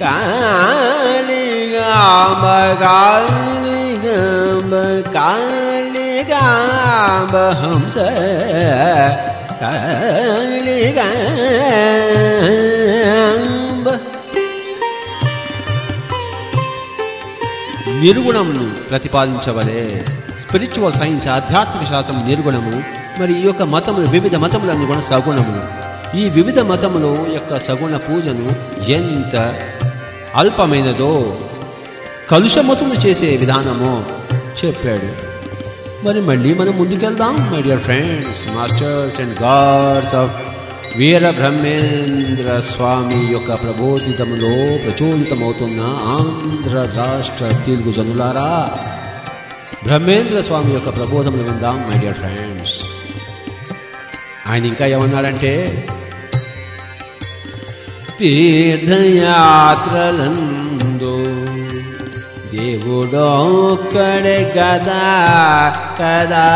కాళిగాంబ కాళిగాంబ కాళిగాంబ హంస కాళిగాంబ. నిర్గుణమును ప్రతిపాదించవలే. స్పిరిచువల్ సైన్స్ ఆధ్యాత్మిక శాస్త్రం నిర్గుణము. మరి ఈ యొక్క మతములు వివిధ మతములన్నీ కూడా సగుణములు. ఈ వివిధ మతముల యొక్క సగుణ పూజను ఎంత అల్పమైనదో కలుషమతులు చేసే విధానమో చెప్పాడు. మరి మళ్ళీ మనం ముందుకెళ్దాం my dear friends, masters and gods of Veera Brahmendra Swami యొక్క ప్రబోధితములో ప్రచోదితమవుతున్న ఆంధ్ర రాష్ట్ర తెలుగు జనులారా, బ్రహ్మేంద్ర స్వామి యొక్క ప్రబోధములు విందాం మై డియర్ ఫ్రెండ్స్. ఆయన ఇంకా ఏమన్నాడంటే, తీర్థయాత్రలందు దేవుడొక్కడే కదా కదా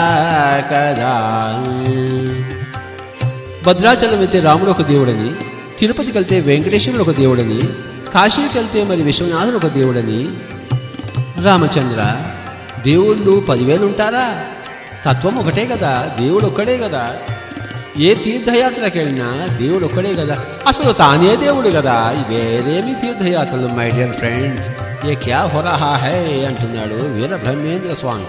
కదా. భద్రాచలం వెళ్తే రాముడు ఒక దేవుడని, తిరుపతికి వెళ్తే వెంకటేశ్వరుడు ఒక దేవుడని, కాశీకి వెళ్తే మరి విశ్వనాథుడు ఒక దేవుడని. రామచంద్ర, దేవుళ్ళు 10,000 ఉంటారా? తత్వం ఒకటే కదా, దేవుడు ఒక్కడే కదా. ఏ తీర్థయాత్రకి వెళ్ళినా దేవుడు ఒక్కడే కదా, అసలు తానే దేవుడు కదా. వేరేమి తీర్థయాత్రలు మై డియర్ ఫ్రెండ్స్, ఏ క్యా హో రహా హై అంటున్నాడు వీర బ్రహ్మేంద్ర స్వామి.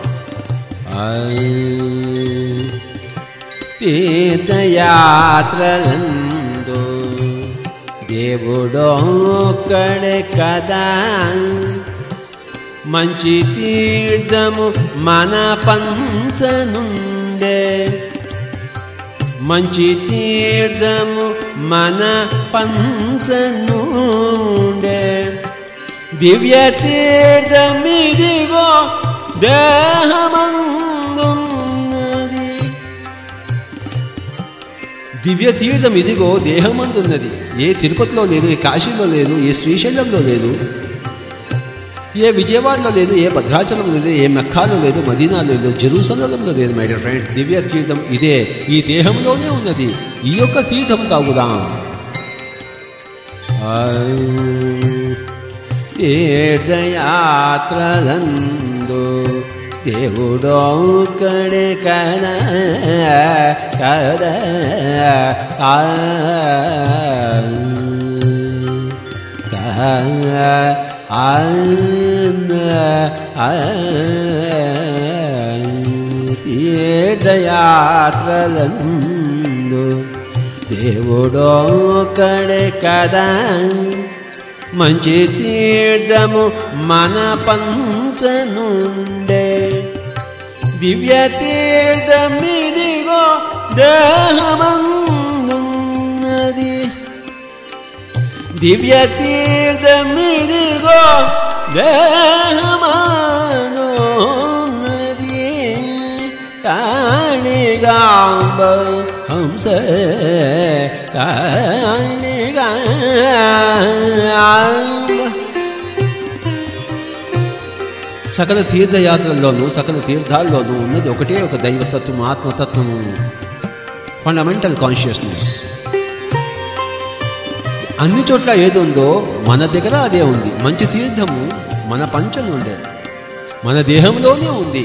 తీర్థయాత్రలందు దేవుడొక్కడే కదా, మంచి తీర్థము మన పంచనుండే, మంచి తీర్థము మన పంచనుండే, దివ్య తీర్థమిదిగో దేహమందున్నది. దివ్య తీర్థం ఇదిగో దేహమందున్నది. ఏ తిరుపతిలో లేదు, ఏ కాశీలో లేదు, ఏ శ్రీశైలంలో లేదు, ఏ విజయవాడలో లేదు, ఏ భద్రాచలంలో లేదు, ఏ మెక్కాలో లేదు, మదీనాలో లేదు, జెరూసలంలో లేదు మై డియర్ ఫ్రెండ్స్. దివ్య తీర్థం ఇదే, ఈ దేహంలోనే ఉన్నది. ఈ యొక్క తీర్థం తాగుదాం. తీర్థయాత్రలందు దేవుడొక్కడే కదా కదా. తీర్థయాత్రలందు దేవుడొక్కడే కదా, మంచి తీర్థము మన పంచనుండే, దివ్య తీర్థమిదిగో దేహమందున్నది, దివ్య తీర్థమిదిగో దేహమనున్నది. కాళిగాంబ హంస కాళిగాంబ. సకల తీర్థయాత్రల్లోనూ సకల తీర్థాల్లోనూ ఉన్నది ఒకటే ఒక దైవతత్వం, ఆత్మతత్వము, ఫండమెంటల్ కాన్షియస్నెస్. అన్ని చోట్ల ఏది ఉందో మన దగ్గర అదే ఉంది. మంచి తీర్థము మన పంచం ఉండే, మన దేహంలోనే ఉంది.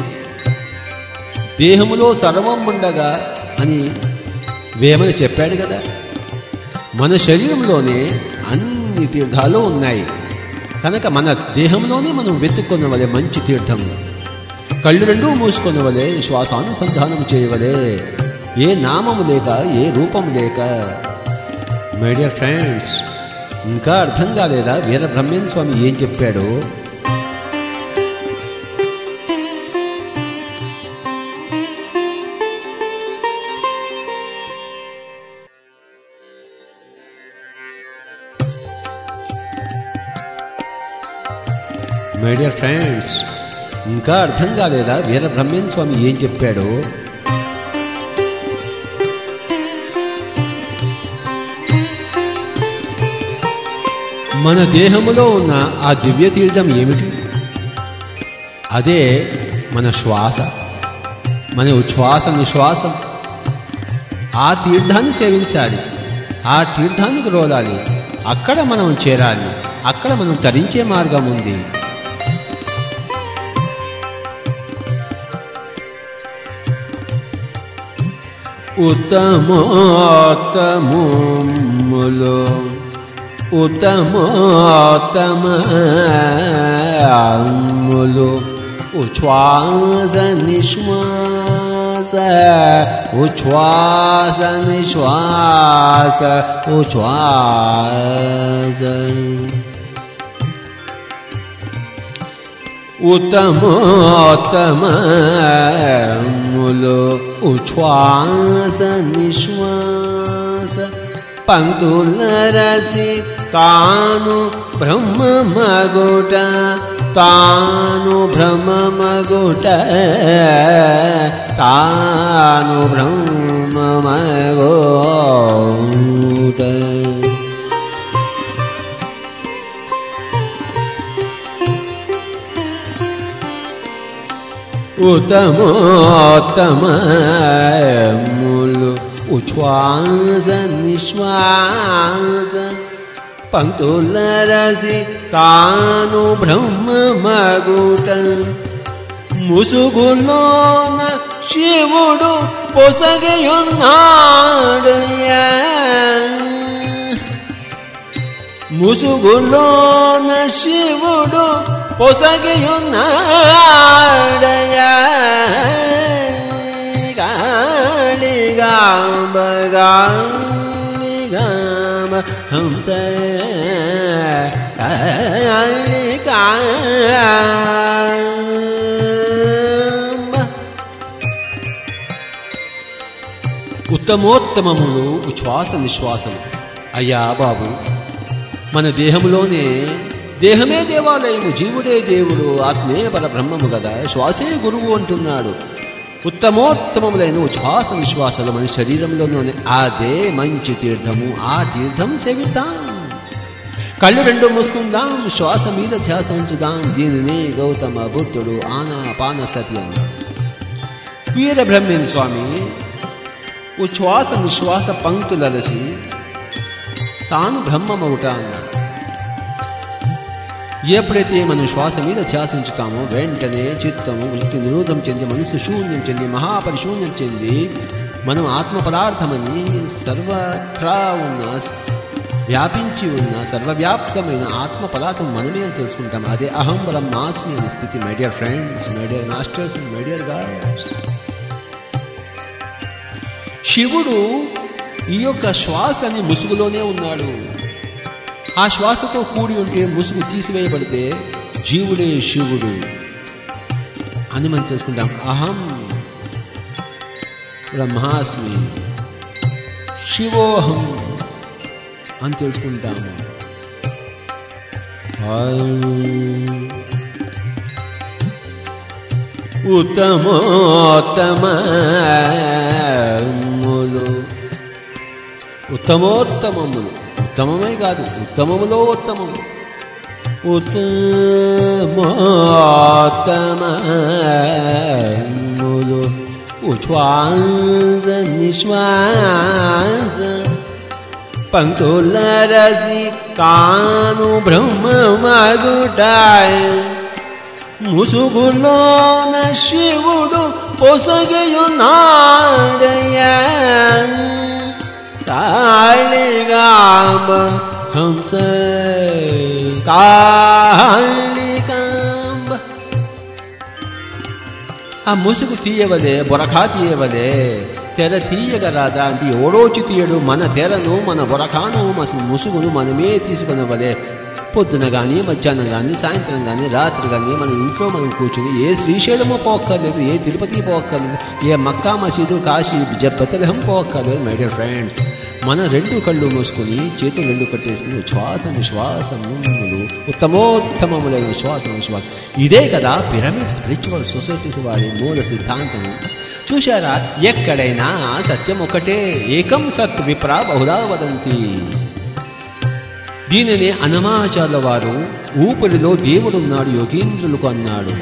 దేహములో సర్వం ఉండగా అని వేమన చెప్పాడు కదా. మన శరీరంలోనే అన్ని తీర్థాలు ఉన్నాయి కనుక మన దేహంలోనే మనం వెతుక్కున్నవలే మంచి తీర్థము. కళ్ళు రెండూ మూసుకున్నవలే శ్వాసానుసంధానం చేయవలే. ఏ నామము లేక, ఏ రూపము లేక. మై డియర్ ఫ్రెండ్స్, ఇంకా అర్థం కాలేదా వీర బ్రహ్మేంద్ర స్వామి ఏం చెప్పాడో? మై డియర్ ఫ్రెండ్స్, ఇంకా అర్థం కాలేదా వీర బ్రహ్మేంద్ర స్వామి ఏం చెప్పాడో? మన దేహములో ఉన్న ఆ దివ్య తీర్థం ఏమిటి? అదే మన శ్వాస, మన ఉచ్ఛ్వాస నిశ్వాసం. ఆ తీర్థాన్ని సేవించాలి, ఆ తీర్థానికి రోలాలి, అక్కడ మనం చేరాలి, అక్కడ మనం తరించే మార్గం ఉంది. ఉత్తమోత్తమములో ఉత్తమోత్తమములు ఉచ్ఛ్వాస నిశ్వాస, ఉచ్ఛ్వాస నిశ్వాస, ఉచ్ఛ్వాస. ఉత్తమోత్తమములు ఉచ్ఛ్వాస నిశ్వాస, పంక్తుల రసి తాను బ్రహ్మమగుట, తాను బ్రహ్మమగుట, తాను బ్రహ్మమగుట. ఉత్తమోత్తమములు ఉచ్ఛ్వాస నిశ్వాస, పంక్తుల రసి తాను బ్రహ్మమగుట, ముసుగులోన శివుడు పొసగయున్నాడయ్యా, ముసుగులోన శివుడు పొసగయున్నాడయ్యా, గాలిగాంబ గాలిగాంబ హంస గాలిగాంబ. ఉత్తమోత్తమములు ఉచ్ఛ్వాస నిశ్వాసము. అయ్యా బాబు, మన దేహంలోనే, దేహమే దేవాలయము, జీవుడే దేవుడు, ఆత్మే పరబ్రహ్మము కదా, శ్వాసే గురువు అంటున్నాడు. ఉత్తమోత్తమములైన ఉచ్ఛ్వాస నిశ్వాసాలు మన శరీరంలోనే, అదే మంచి తీర్థము. ఆ తీర్థం సేవిద్దాం, కళ్ళు రెండు మూసుకుందాం, శ్వాస మీద ధ్యాస ఉంచుదాం. దీనిని గౌతమ బుద్ధుడు ఆనాపానసతి అన్నాడు. వీరబ్రహ్మేంద్ర స్వామి ఉచ్ఛ్వాస నిశ్వాస పంక్తులరసి తాను బ్రహ్మమవుట అన్నాడు. ఎప్పుడైతే మనం శ్వాస మీద ధ్యాసించుతామో వెంటనే చిత్తము వృత్తి నిరోధం చెంది, మనసు శూన్యం చెంది, మహాపరిశూన్యం చెంది, మనం ఆత్మ పదార్థమని సర్వత్రా ఉన్న, వ్యాపించి ఉన్న సర్వవ్యాప్తమైన ఆత్మ పదార్థం మనమే అని తెలుసుకుంటాం. అదే అహం బ్రహ్మాస్మి అనే స్థితి. My dear friends, my dear masters, my dear God's, శివుడు ఈ యొక్క శ్వాసని ముసుగులోనే ఉన్నాడు. ఆ శ్వాసతో కూడి ఉంటే, ముసుగు తీసివేయబడితే జీవుడే శివుడు అని మనం తెలుసుకుంటాం. అహం బ్రహ్మాస్మి శివోహం అని తెలుసుకుంటాము. ఉత్తమోత్తమములు ఉత్తమోత్తమములు, ఉత్తమమే కాదు, ఉత్తమములో ఉత్తమము. ఉత్తమోత్తమములు ఉచ్ఛ్వాస నిశ్వాస, పంక్తుల రసి తాను బ్రహ్మమగుట, ముసుగులోన శివుడు పొసగయున్నాడయ్యా, కాళిగాంబ హంస కాళిగాంబ. ఆ ముసుగు తీయవలే, బొరఖా తీయవలే, తెర తీయగరాదా అంటే ఎవడోచి తీయడు. మన తెరను, మన బొరఖాను, మన ముసుగును మనమే తీసుకునవలే. పొద్దున కానీ, మధ్యాహ్నం కానీ, సాయంత్రం కానీ, రాత్రి కానీ మన ఇంట్లో మనం కూర్చుని ఏ శ్రీశైలమో పోక్కర్లేదు, ఏ తిరుపతి పోక్కర్లేదు, ఏ మక్కా మసీదు, కాశీ, బెతలెహం పోక్కర్లేదు. మై డియర్ ఫ్రెండ్స్, మన రెండు కళ్ళు మూసుకుని, చేతులు రెండు కట్టేసుకుని ఉచ్ఛ్వాస నిశ్వాసములు, ఉత్తమోత్తమములైన విశ్వాస నిశ్వాసం. ఇదే కదా పిరమిడ్ స్పిరిచువల్ సొసైటీస్ వారి మూల సిద్ధాంతము. చూశారా, ఎక్కడైనా సత్యం ఒకటే. ఏకం సత్ విప్రా బహుదా వదంతి. దీనిని అన్నమాచార్యుల వారు ఊపిరిలో దేవుడున్నాడు యోగీంద్రులకు అన్నాడు,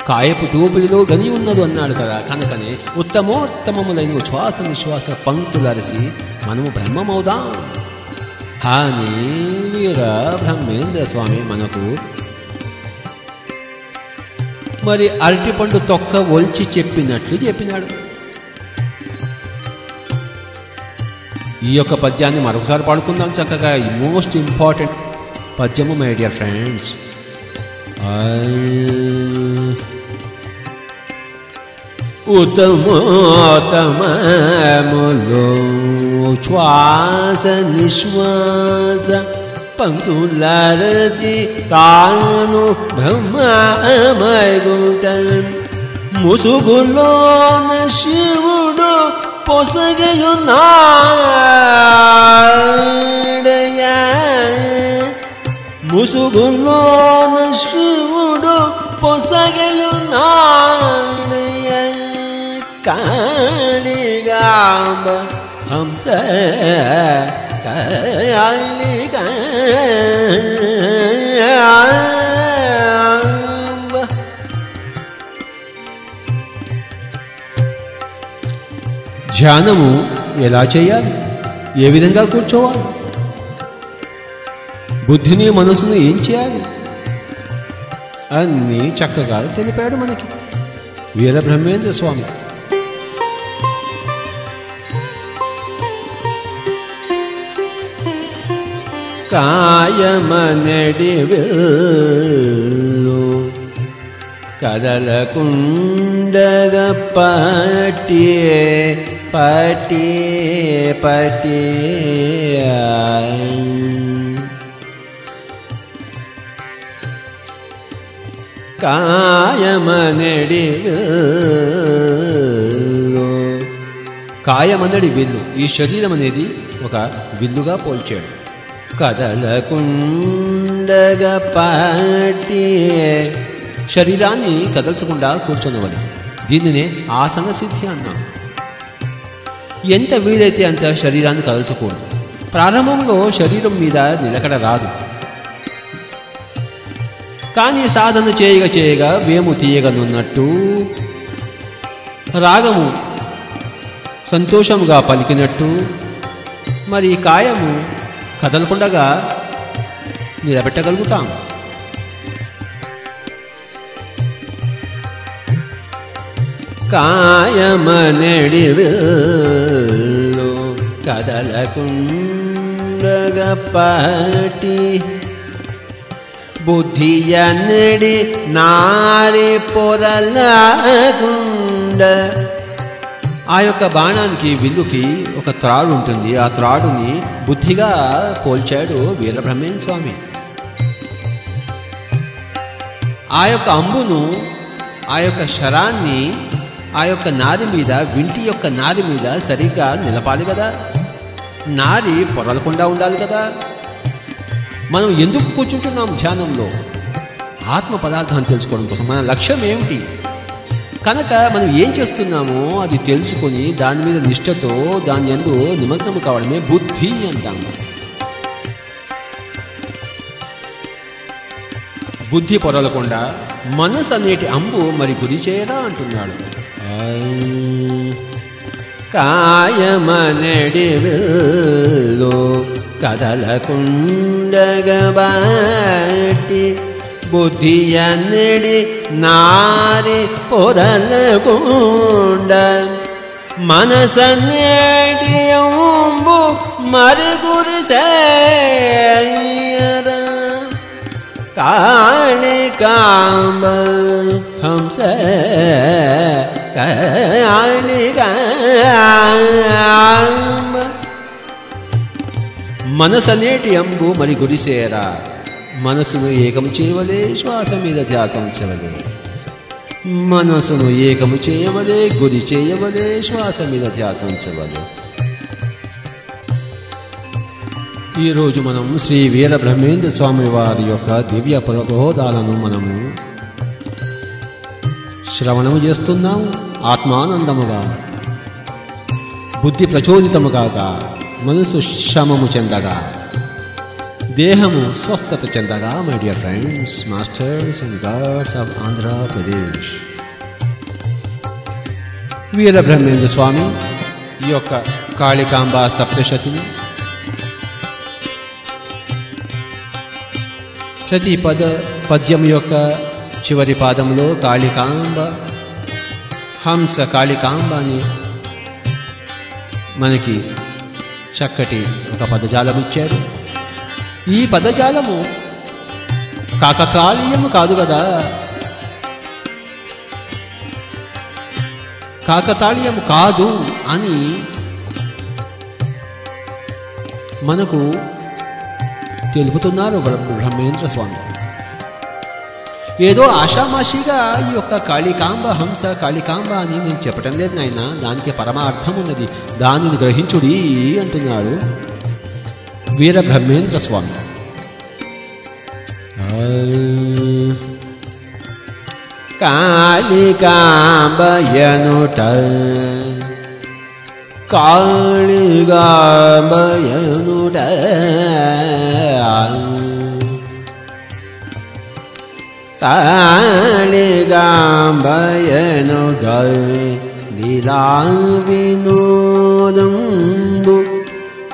కాయపు తోపిడిలో గని ఉన్నదు అన్నాడు కదా. కనుకనే ఉత్తమోత్తమములైన ఉచ్ఛ్వాస నిశ్వాస పంక్తులరిసి మనము బ్రహ్మమవుదాం అని వీర బ్రహ్మేంద్ర స్వామి మనకు మరి అరటిపండు తొక్క ఒల్చి చెప్పినట్లు చెప్పినాడు. ఈ యొక్క పద్యాన్ని మరొకసారి పాడుకుందాం చక్కగా. ఈ మోస్ట్ ఇంపార్టెంట్ పద్యము మై డియర్ ఫ్రెండ్స్. ఉత్తమోత్తమములో శ్వాస నిశ్వాస పంక్తులరసి తాను బ్రహ్మమయగుంటన్ ముసుగులోన శివుడు పొసగయున్నాడయ, ముసుగులోన శివుడు పొసగయున్నాడయ, కాళిగాంబ హంస కాళిగాంబ. ధ్యానము ఎలా చేయాలి, ఏ విధంగా కూర్చోవాలి, బుద్ధిని మనసును ఏం చేయాలి అన్నీ చక్కగా తెలిపాడు మనకి వీరబ్రహ్మేంద్ర స్వామి. కాయమనడివిల్లు కదలకుండగ పట్టియే పట్టియే పట్టియే కాయమనడివిల్లు. కాయమనడి విల్లు, ఈ శరీరం అనేది ఒక విల్లుగా పోల్చాడు. కదలకుండగ పట్టి, శరీరాన్ని కదల్చకుండా కూర్చొనవని, దీనినే ఆసన సిద్ధి అన్నాం. ఎంత వీలైతే అంత శరీరాన్ని కదల్చకూడదు. ప్రారంభంలో శరీరం మీద నిలకడ రాదు, కానీ సాధన చేయగా చేయగా వేము తీయగనున్నట్టు రాగము సంతోషముగా పలికినట్టు మరి కాయము కదలకుండగా నిలబెట్టగలుగుతాం. కాయమనడివిల్లు కదలకుండగ పట్టి బుద్ధియనడి నారి పొరలకుండ. ఆ యొక్క బాణానికి విల్లుకి ఒక త్రాడు ఉంటుంది. ఆ త్రాడుని బుద్ధిగా పోల్చాడు వీరబ్రహ్మేంద్ర స్వామి. ఆ యొక్క అంబును, ఆ యొక్క శరాన్ని ఆ యొక్క నారి మీద, వింటి యొక్క నారి మీద సరిగ్గా నిలపాలి కదా. నారి పొరలకుండా ఉండాలి కదా. మనం ఎందుకు కూర్చుంటున్నాం ధ్యానంలో? ఆత్మ పదార్థాన్ని తెలుసుకోవడం కోసం. మన లక్ష్యం ఏమిటి? కనుక మనం ఏం చేస్తున్నామో అది తెలుసుకొని దాని మీద నిష్ఠతో దాని యందు నిమగ్నం కావడమే బుద్ధి అంటాము. బుద్ధి పొరలకుండా మనసు అనేటి అంబు మరి గురి చేయరా అంటున్నాడు. కాయమనడివిల్లు కదలకుండగబాటి బుద్ధియనడి నారి పొరలకుండ మనసనేటి అంబు మరి గురిసేయర కాళికాంబ హంస కాళికాంబ. మనసనేటి అంబు మరి గురిసేరా. మనసును ఏకం చేయవలే, శ్వాస మీద ధ్యాస ఉంచవలే. మనసును ఏకము చేయవలే, గురి చేయవలే, శ్వాస మీద ధ్యాస ఉంచవలే. ఈరోజు మనం శ్రీ వీరబ్రహ్మేంద్ర స్వామి వారి యొక్క దివ్య ప్రబోధాలను మనము శ్రవణము చేస్తున్నాం. ఆత్మానందముగా, బుద్ధి ప్రచోదితముగా, మనసు శమము చెందగా దేహము స్వస్థత చెందగా my dear friends, masters and gods of Andhra Pradesh, Veerabrahmendra స్వామి ఈ యొక్క కాళికాంబ సప్తశతిని ప్రతి పద్యం యొక్క చివరి పాదంలో కాళికాంబ, హంస కాళికాంబ అని మనకి చక్కటి ఒక పదజాలం ఇచ్చారు. ఈ పదజాలము కాకతాళీయము కాదు కదా, కాకతాళీయము కాదు అని మనకు తెలుపుతున్నారు బ్రహ్మేంద్ర స్వామి. ఏదో ఆషామాషిగా ఈ యొక్క కాళికాంబ, హంస కాళికాంబ అని నేను చెప్పటం లేదు నాయన, దానికి పరమార్థం ఉన్నది, దానిని గ్రహించుడి అంటున్నాడు వీరబ్రహ్మేంద్ర స్వామి. కాళికాంబయనుట కాళికాంబయనుట కాళికాంబయనుట లీలా వినోదంబు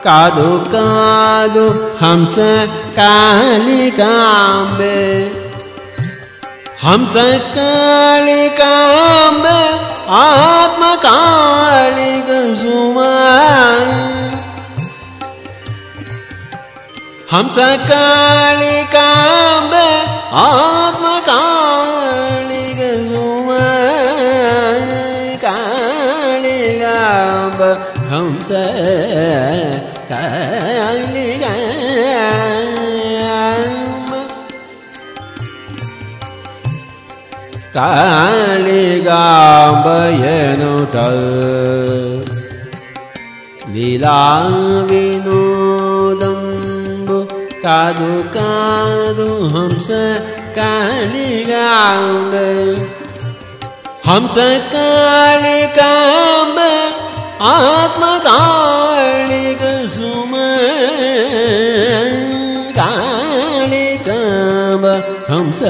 కాదు కాదు హంస కాళికాంబే, హంస కాళికాంబే ఆత్మ కాళిక సుమా, హంస కాళికాంబే ఆత్మ కాళిక సుమా, కాళికాంబ హంస కాళికాంబయనుట లీలా వినోదంబు కాదు కాదు హంస కాళికాంబ, హంస కాళికాంబ ఆత్మ కాళిక సుమ, కాళికాంబ హంస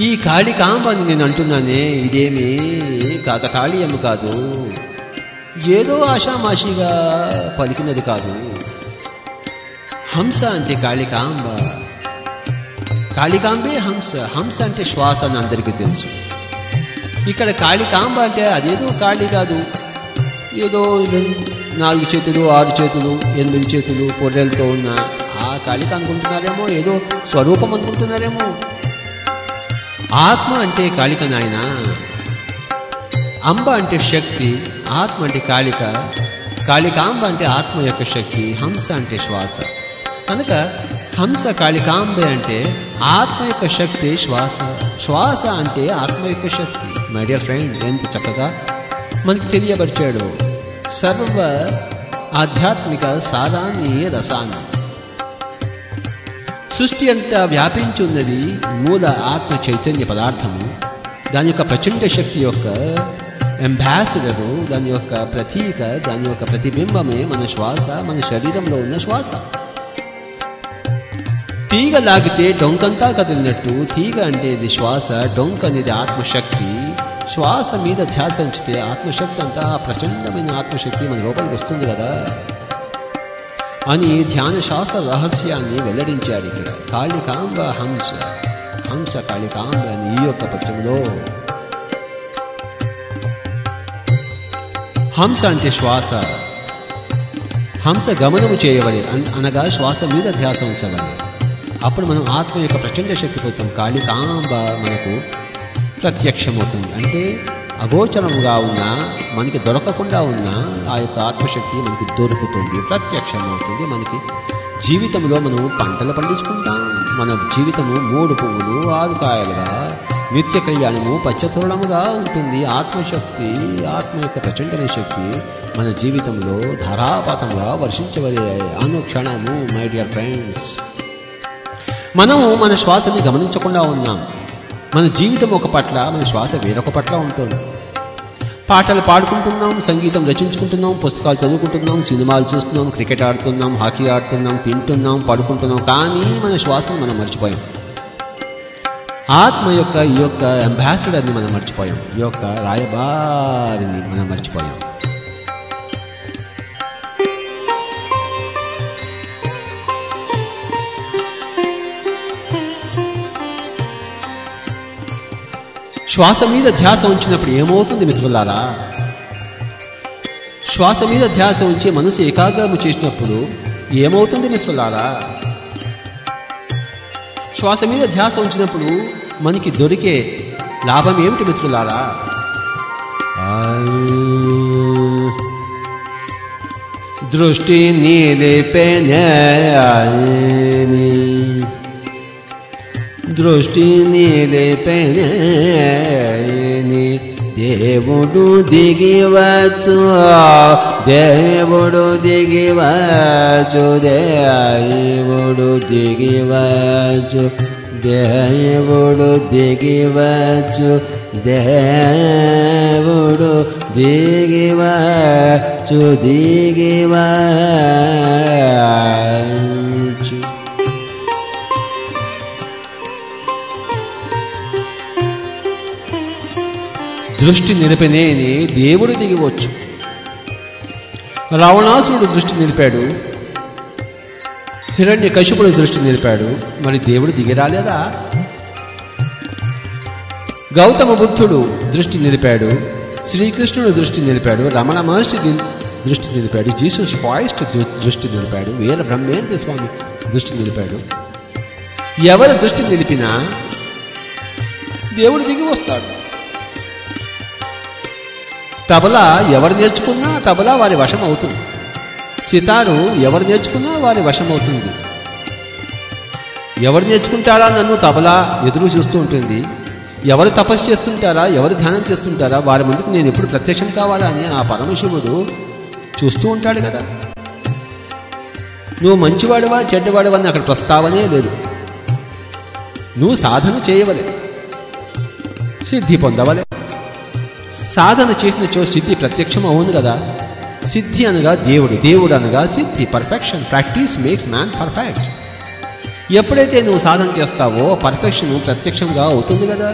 ఈ కాళికాంబ అని నేను అంటున్నానే, ఇదేమి కాకతాళీయము కాదు, ఏదో ఆషామాషిగా పలికినది కాదు. హంస అంటే కాళికాంబ, కాళికాంబే హంస, హంస అంటే శ్వాస అని అందరికీ తెలుసు. ఇక్కడ కాళికాంబ అంటే అదేదో కాళి కాదు, ఏదో 4 చేతులు 6 చేతులు 8 చేతులు పొర్రెలతో ఉన్న ఆ కాళిక అనుకుంటున్నారేమో, ఏదో స్వరూపం అనుకుంటున్నారేమో. ఆత్మ అంటే కాళిక నాయన, అంబ అంటే శక్తి, ఆత్మ అంటే కాళిక, కాళికాంబ అంటే ఆత్మ యొక్క శక్తి, హంస అంటే శ్వాస. కనుక హంస కాళికాంబే అంటే ఆత్మ యొక్క శక్తి శ్వాస, శ్వాస అంటే ఆత్మ యొక్క శక్తి. మై డియర్ ఫ్రెండ్, ఎంత చక్కగా మనకి తెలియపరిచాడు సర్వ ఆధ్యాత్మిక సారాన్ని, రసాన్ని. సృష్టి అంతా వ్యాపించి ఉన్నది మూల ఆత్మ చైతన్య పదార్థము, దాని యొక్క ప్రచండ శక్తి యొక్క అంబాసిడరు, దాని యొక్క ప్రతీక, దాని యొక్క ప్రతిబింబమే మన శ్వాస, మన శరీరంలో ఉన్న శ్వాస. తీగ లాగితే డొంకంతా కదిలినట్టు, తీగ అంటే ఇది శ్వాస, డొంక అనేది ఆత్మశక్తి. శ్వాస మీద ధ్యాస ఉంచితే ఆత్మశక్తి అంతా, ప్రచండమైన ఆత్మశక్తి మన లోపలికి వస్తుంది కదా అని ధ్యాన శాస్త్ర రహస్యాన్ని వెల్లడించాడు ఇక్కడ. కాళికాంబ హంస, హంస కాళికాంబ అని ఈ యొక్క పద్యంలో. హంస అంటే శ్వాస, హంస గమనము చేయవలే అనగా శ్వాస మీద ధ్యాస ఉంచవలే. అప్పుడు మనం ఆత్మ యొక్క ప్రచండ శక్తి పొందుతాం. కాళికాంబ మనకు ప్రత్యక్షమవుతుంది. అంటే అగోచరముగా ఉన్న, మనకి దొరకకుండా ఉన్న ఆ యొక్క ఆత్మశక్తి మనకి దొరుకుతుంది, ప్రత్యక్షమవుతుంది. మనకి జీవితంలో మనం పంటలు పండించుకుంటాం. మన జీవితము 3 పువ్వులు 6 కాయలుగా, నిత్య కళ్యాణము పచ్చతోరణముగా ఉంటుంది. ఆత్మశక్తి, ఆత్మ యొక్క ప్రచండమైన శక్తి మన జీవితంలో ధారాపాతంగా వర్షించవలే అనుక్షణము. మై డియర్ ఫ్రెండ్స్, మనము మన శ్వాసని గమనించకుండా ఉన్నాం. మన జీవితం ఒక పట్ల, మన శ్వాస వేరొక పట్ల ఉంటుంది. పాటలు పాడుకుంటున్నాం, సంగీతం రచించుకుంటున్నాం, పుస్తకాలు చదువుకుంటున్నాం, సినిమాలు చూస్తున్నాం, క్రికెట్ ఆడుతున్నాం, హాకీ ఆడుతున్నాం, తింటున్నాం, పడుకుంటున్నాం. కానీ మన శ్వాసను మనం మర్చిపోయాం. ఆత్మ యొక్క ఈ యొక్క అంబాసిడర్ని మనం మర్చిపోయాం. ఈ యొక్క రాయబారిని మనం మర్చిపోయాం. శ్వాస మీద ధ్యాస ఉంచినప్పుడు ఏమవుతుంది మిత్రులారా? శ్వాస మీద ధ్యాస ఉంచి మనసు ఏకాగ్రము చేసినప్పుడు ఏమవుతుంది మిత్రులారా? శ్వాస మీద ధ్యాస ఉంచినప్పుడు మనకి దొరికే లాభం ఏమిటి మిత్రులారా? దృష్టి నిలిపెనని, దృష్టి నిలిపెనని, దేవుడు దిగివచ్చు, దేవుడు దిగివచ్చు, దేవుడు దిగివచ్చు, దేవుడు దిగివచ్చు, దేవుడు దిగివచ్చు, దిగివచ్చు. దృష్టి నిలిపినేని దేవుడు దిగివచ్చు. రావణాసురుడు దృష్టి నిలిపాడు, హిరణ్యకశిపుడు దృష్టి నిలిపాడు, మరి దేవుడు దిగి రాలేదా? గౌతమ బుద్ధుడు దృష్టి నిలిపాడు, శ్రీకృష్ణుడు దృష్టి నిలిపాడు, రమణ మహర్షి దృష్టి నిలిపాడు, జీసస్ క్రైస్ట్ దృష్టి నిలిపాడు, వీర బ్రహ్మేంద్ర స్వామి దృష్టి నిలిపాడు. ఎవరు దృష్టి నిలిపినా దేవుడు దిగి వస్తాడు. తబలా ఎవరు నేర్చుకున్నా తబలా వారి వశం అవుతుంది. సితారు ఎవరు నేర్చుకున్నా వారి వశం అవుతుంది. ఎవరు నేర్చుకుంటారా నన్ను తబలా ఎదురు చూస్తూ ఉంటుంది. ఎవరు తపస్సు చేస్తుంటారా, ఎవరు ధ్యానం చేస్తుంటారా, వారి ముందుకు నేను ఎప్పుడు ప్రత్యక్షం కావాలా అని ఆ పరమశివుడు చూస్తూ ఉంటాడు కదా. నువ్వు మంచివాడివా చెడ్డవాడివా అని అక్కడ ప్రస్తావనే లేదు. నువ్వు సాధన చేయవలే, సిద్ధి పొందవలే. సాధన చేసిన సిద్ధి ప్రత్యక్షం అవును కదా. సిద్ధి అనగా దేవుడు, దేవుడు అనగా సిద్ధి, perfection. Practice makes man perfect. ఎప్పుడైతే నువ్వు సాధన చేస్తావో పర్ఫెక్షన్ ప్రత్యక్షంగా అవుతుంది కదా.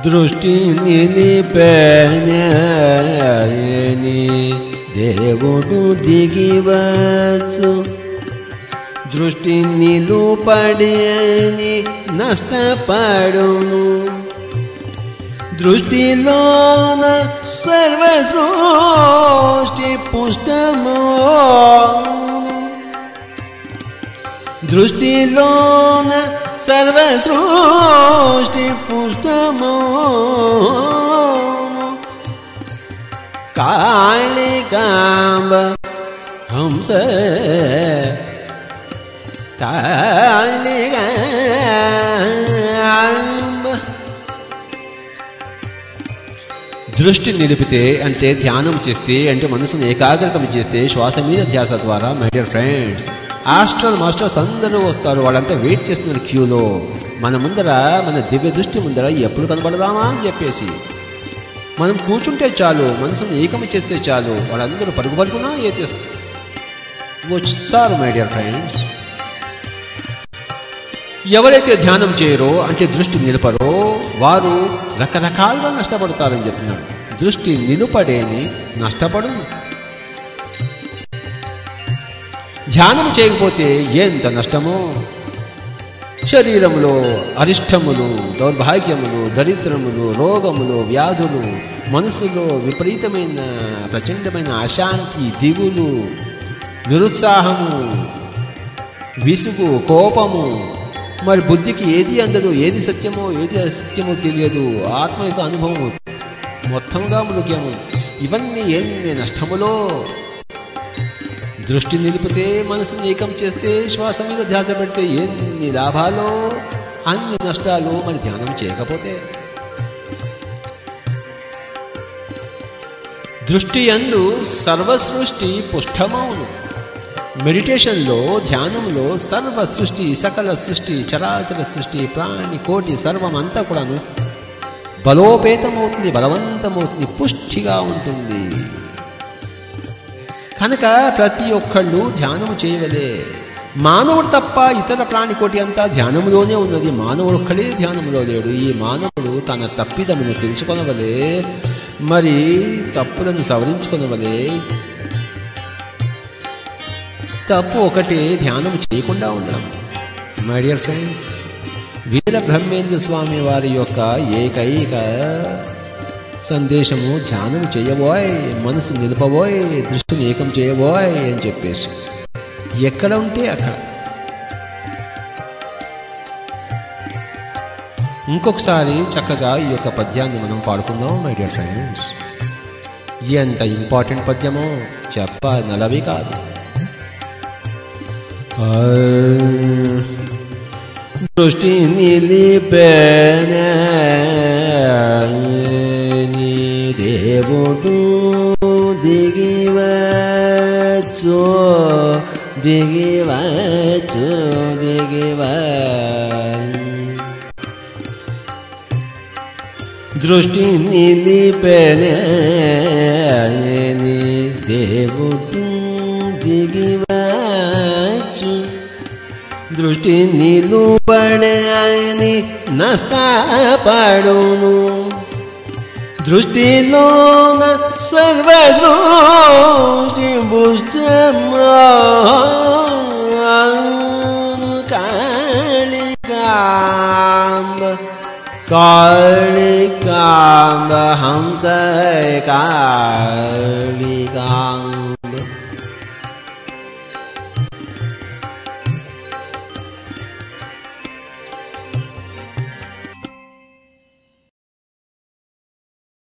దృష్టి నిలిపెనని దేవుడు దిగివచ్చు, దృష్టి నిలుపడని నష్టపడును. దృష్టిలోన సర్వసృష్టి పుష్టము, దృష్టిలోన సర్వసృష్టి పుష్టము. కాళికాంబ హంస కాళికాంబ. దృష్టి నిలిపితే అంటే ధ్యానం చేస్తే, అంటే మనసును ఏకాగ్రతం చేస్తే, శ్వాస మీద ధ్యాస ద్వారా, my dear friends, astral masters అందరూ వస్తారు. వాళ్ళంతా వెయిట్ చేస్తున్నారు క్యూలో. మన ముందర, మన దివ్య దృష్టి ముందర ఎప్పుడు కనబడదామా అని చెప్పేసి మనం కూర్చుంటే చాలు, మనసును ఏకము చేస్తే చాలు, వాళ్ళందరూ పరుగు పరుగునా వస్తారు. మై డియర్ ఫ్రెండ్స్, ఎవరైతే ధ్యానం చేయరో అంటే దృష్టి నిలపరో వారు రకరకాలుగా నష్టపడతారని చెప్తున్నాడు. దృష్టి నిలుపడేని నష్టపడు. ధ్యానం చేయకపోతే ఎంత నష్టమో. శరీరంలో అరిష్టములు, దౌర్భాగ్యములు, దరిద్రములు, రోగములు, వ్యాధులు, మనసులో విపరీతమైన ప్రచండమైన అశాంతి, దిగులు, నిరుత్సాహము, విసుగు, కోపము. మరి బుద్ధికి ఏది అందదు, ఏది సత్యమో ఏది అసత్యమో తెలియదు. ఆత్మ యొక్క అనుభవం మొత్తంగా ముఖ్యము. ఇవన్నీ ఎన్ని నష్టములో. దృష్టి నిలిపితే, మనసును ఏకం చేస్తే, శ్వాస మీద ధ్యాస పెడితే ఎన్ని లాభాలో, అన్ని నష్టాలు. మరి ధ్యానం చేయకపోతే దృష్టి యందు సర్వసృష్టి పుష్టమౌను. మెడిటేషన్లో, ధ్యానంలో సర్వ సృష్టి, సకల సృష్టి, చరాచర సృష్టి, ప్రాణి కోటి సర్వమంతా కూడాను బలోపేతమవుతుంది, బలవంతమవుతుంది, పుష్టిగా ఉంటుంది. కనుక ప్రతి ఒక్కళ్ళు ధ్యానం చేయవలే. మానవుడు తప్ప ఇతర ప్రాణికోటి అంతా ధ్యానంలోనే ఉన్నది. మానవుడు ఒక్కడే ధ్యానంలో లేడు. ఈ మానవుడు తన తప్పిదమును తెలుసుకొనవలే, మరి తప్పులను సవరించుకొనవలే. తప్పు ఒకటే, ధ్యానం చేయకుండా ఉండడం. మై డియర్ ఫ్రెండ్స్, వీర బ్రహ్మేంద్ర స్వామి వారి యొక్క ఏకైక సందేశము ధ్యానం చేయబోయ్, మనసు నిలపబోయ్, దృష్టిని ఏకం చేయబోయ్ అని చెప్పేసి ఎక్కడ ఉంటే అక్కడ. ఇంకొకసారి చక్కగా ఈ యొక్క పద్యాన్ని మనం పాడుకుందాం మై డియర్ ఫ్రెండ్స్. ఎంత ఇంపార్టెంట్ పద్యమో చెప్పనలవి కాదు. దృష్టి నిలిపేనే నీ దేవుడు దిగివచ్చు, దిగివచ్చు, దృష్టి నిలిపేనే నీ దేవుడు దిగివచ్చు, దృష్టి నిలుబడని నష్టపడును, దృష్టిలోన సర్వసృష్టి పుష్టమౌను. కాళికాంబ కాళికాంబ హంస కాళికాంబ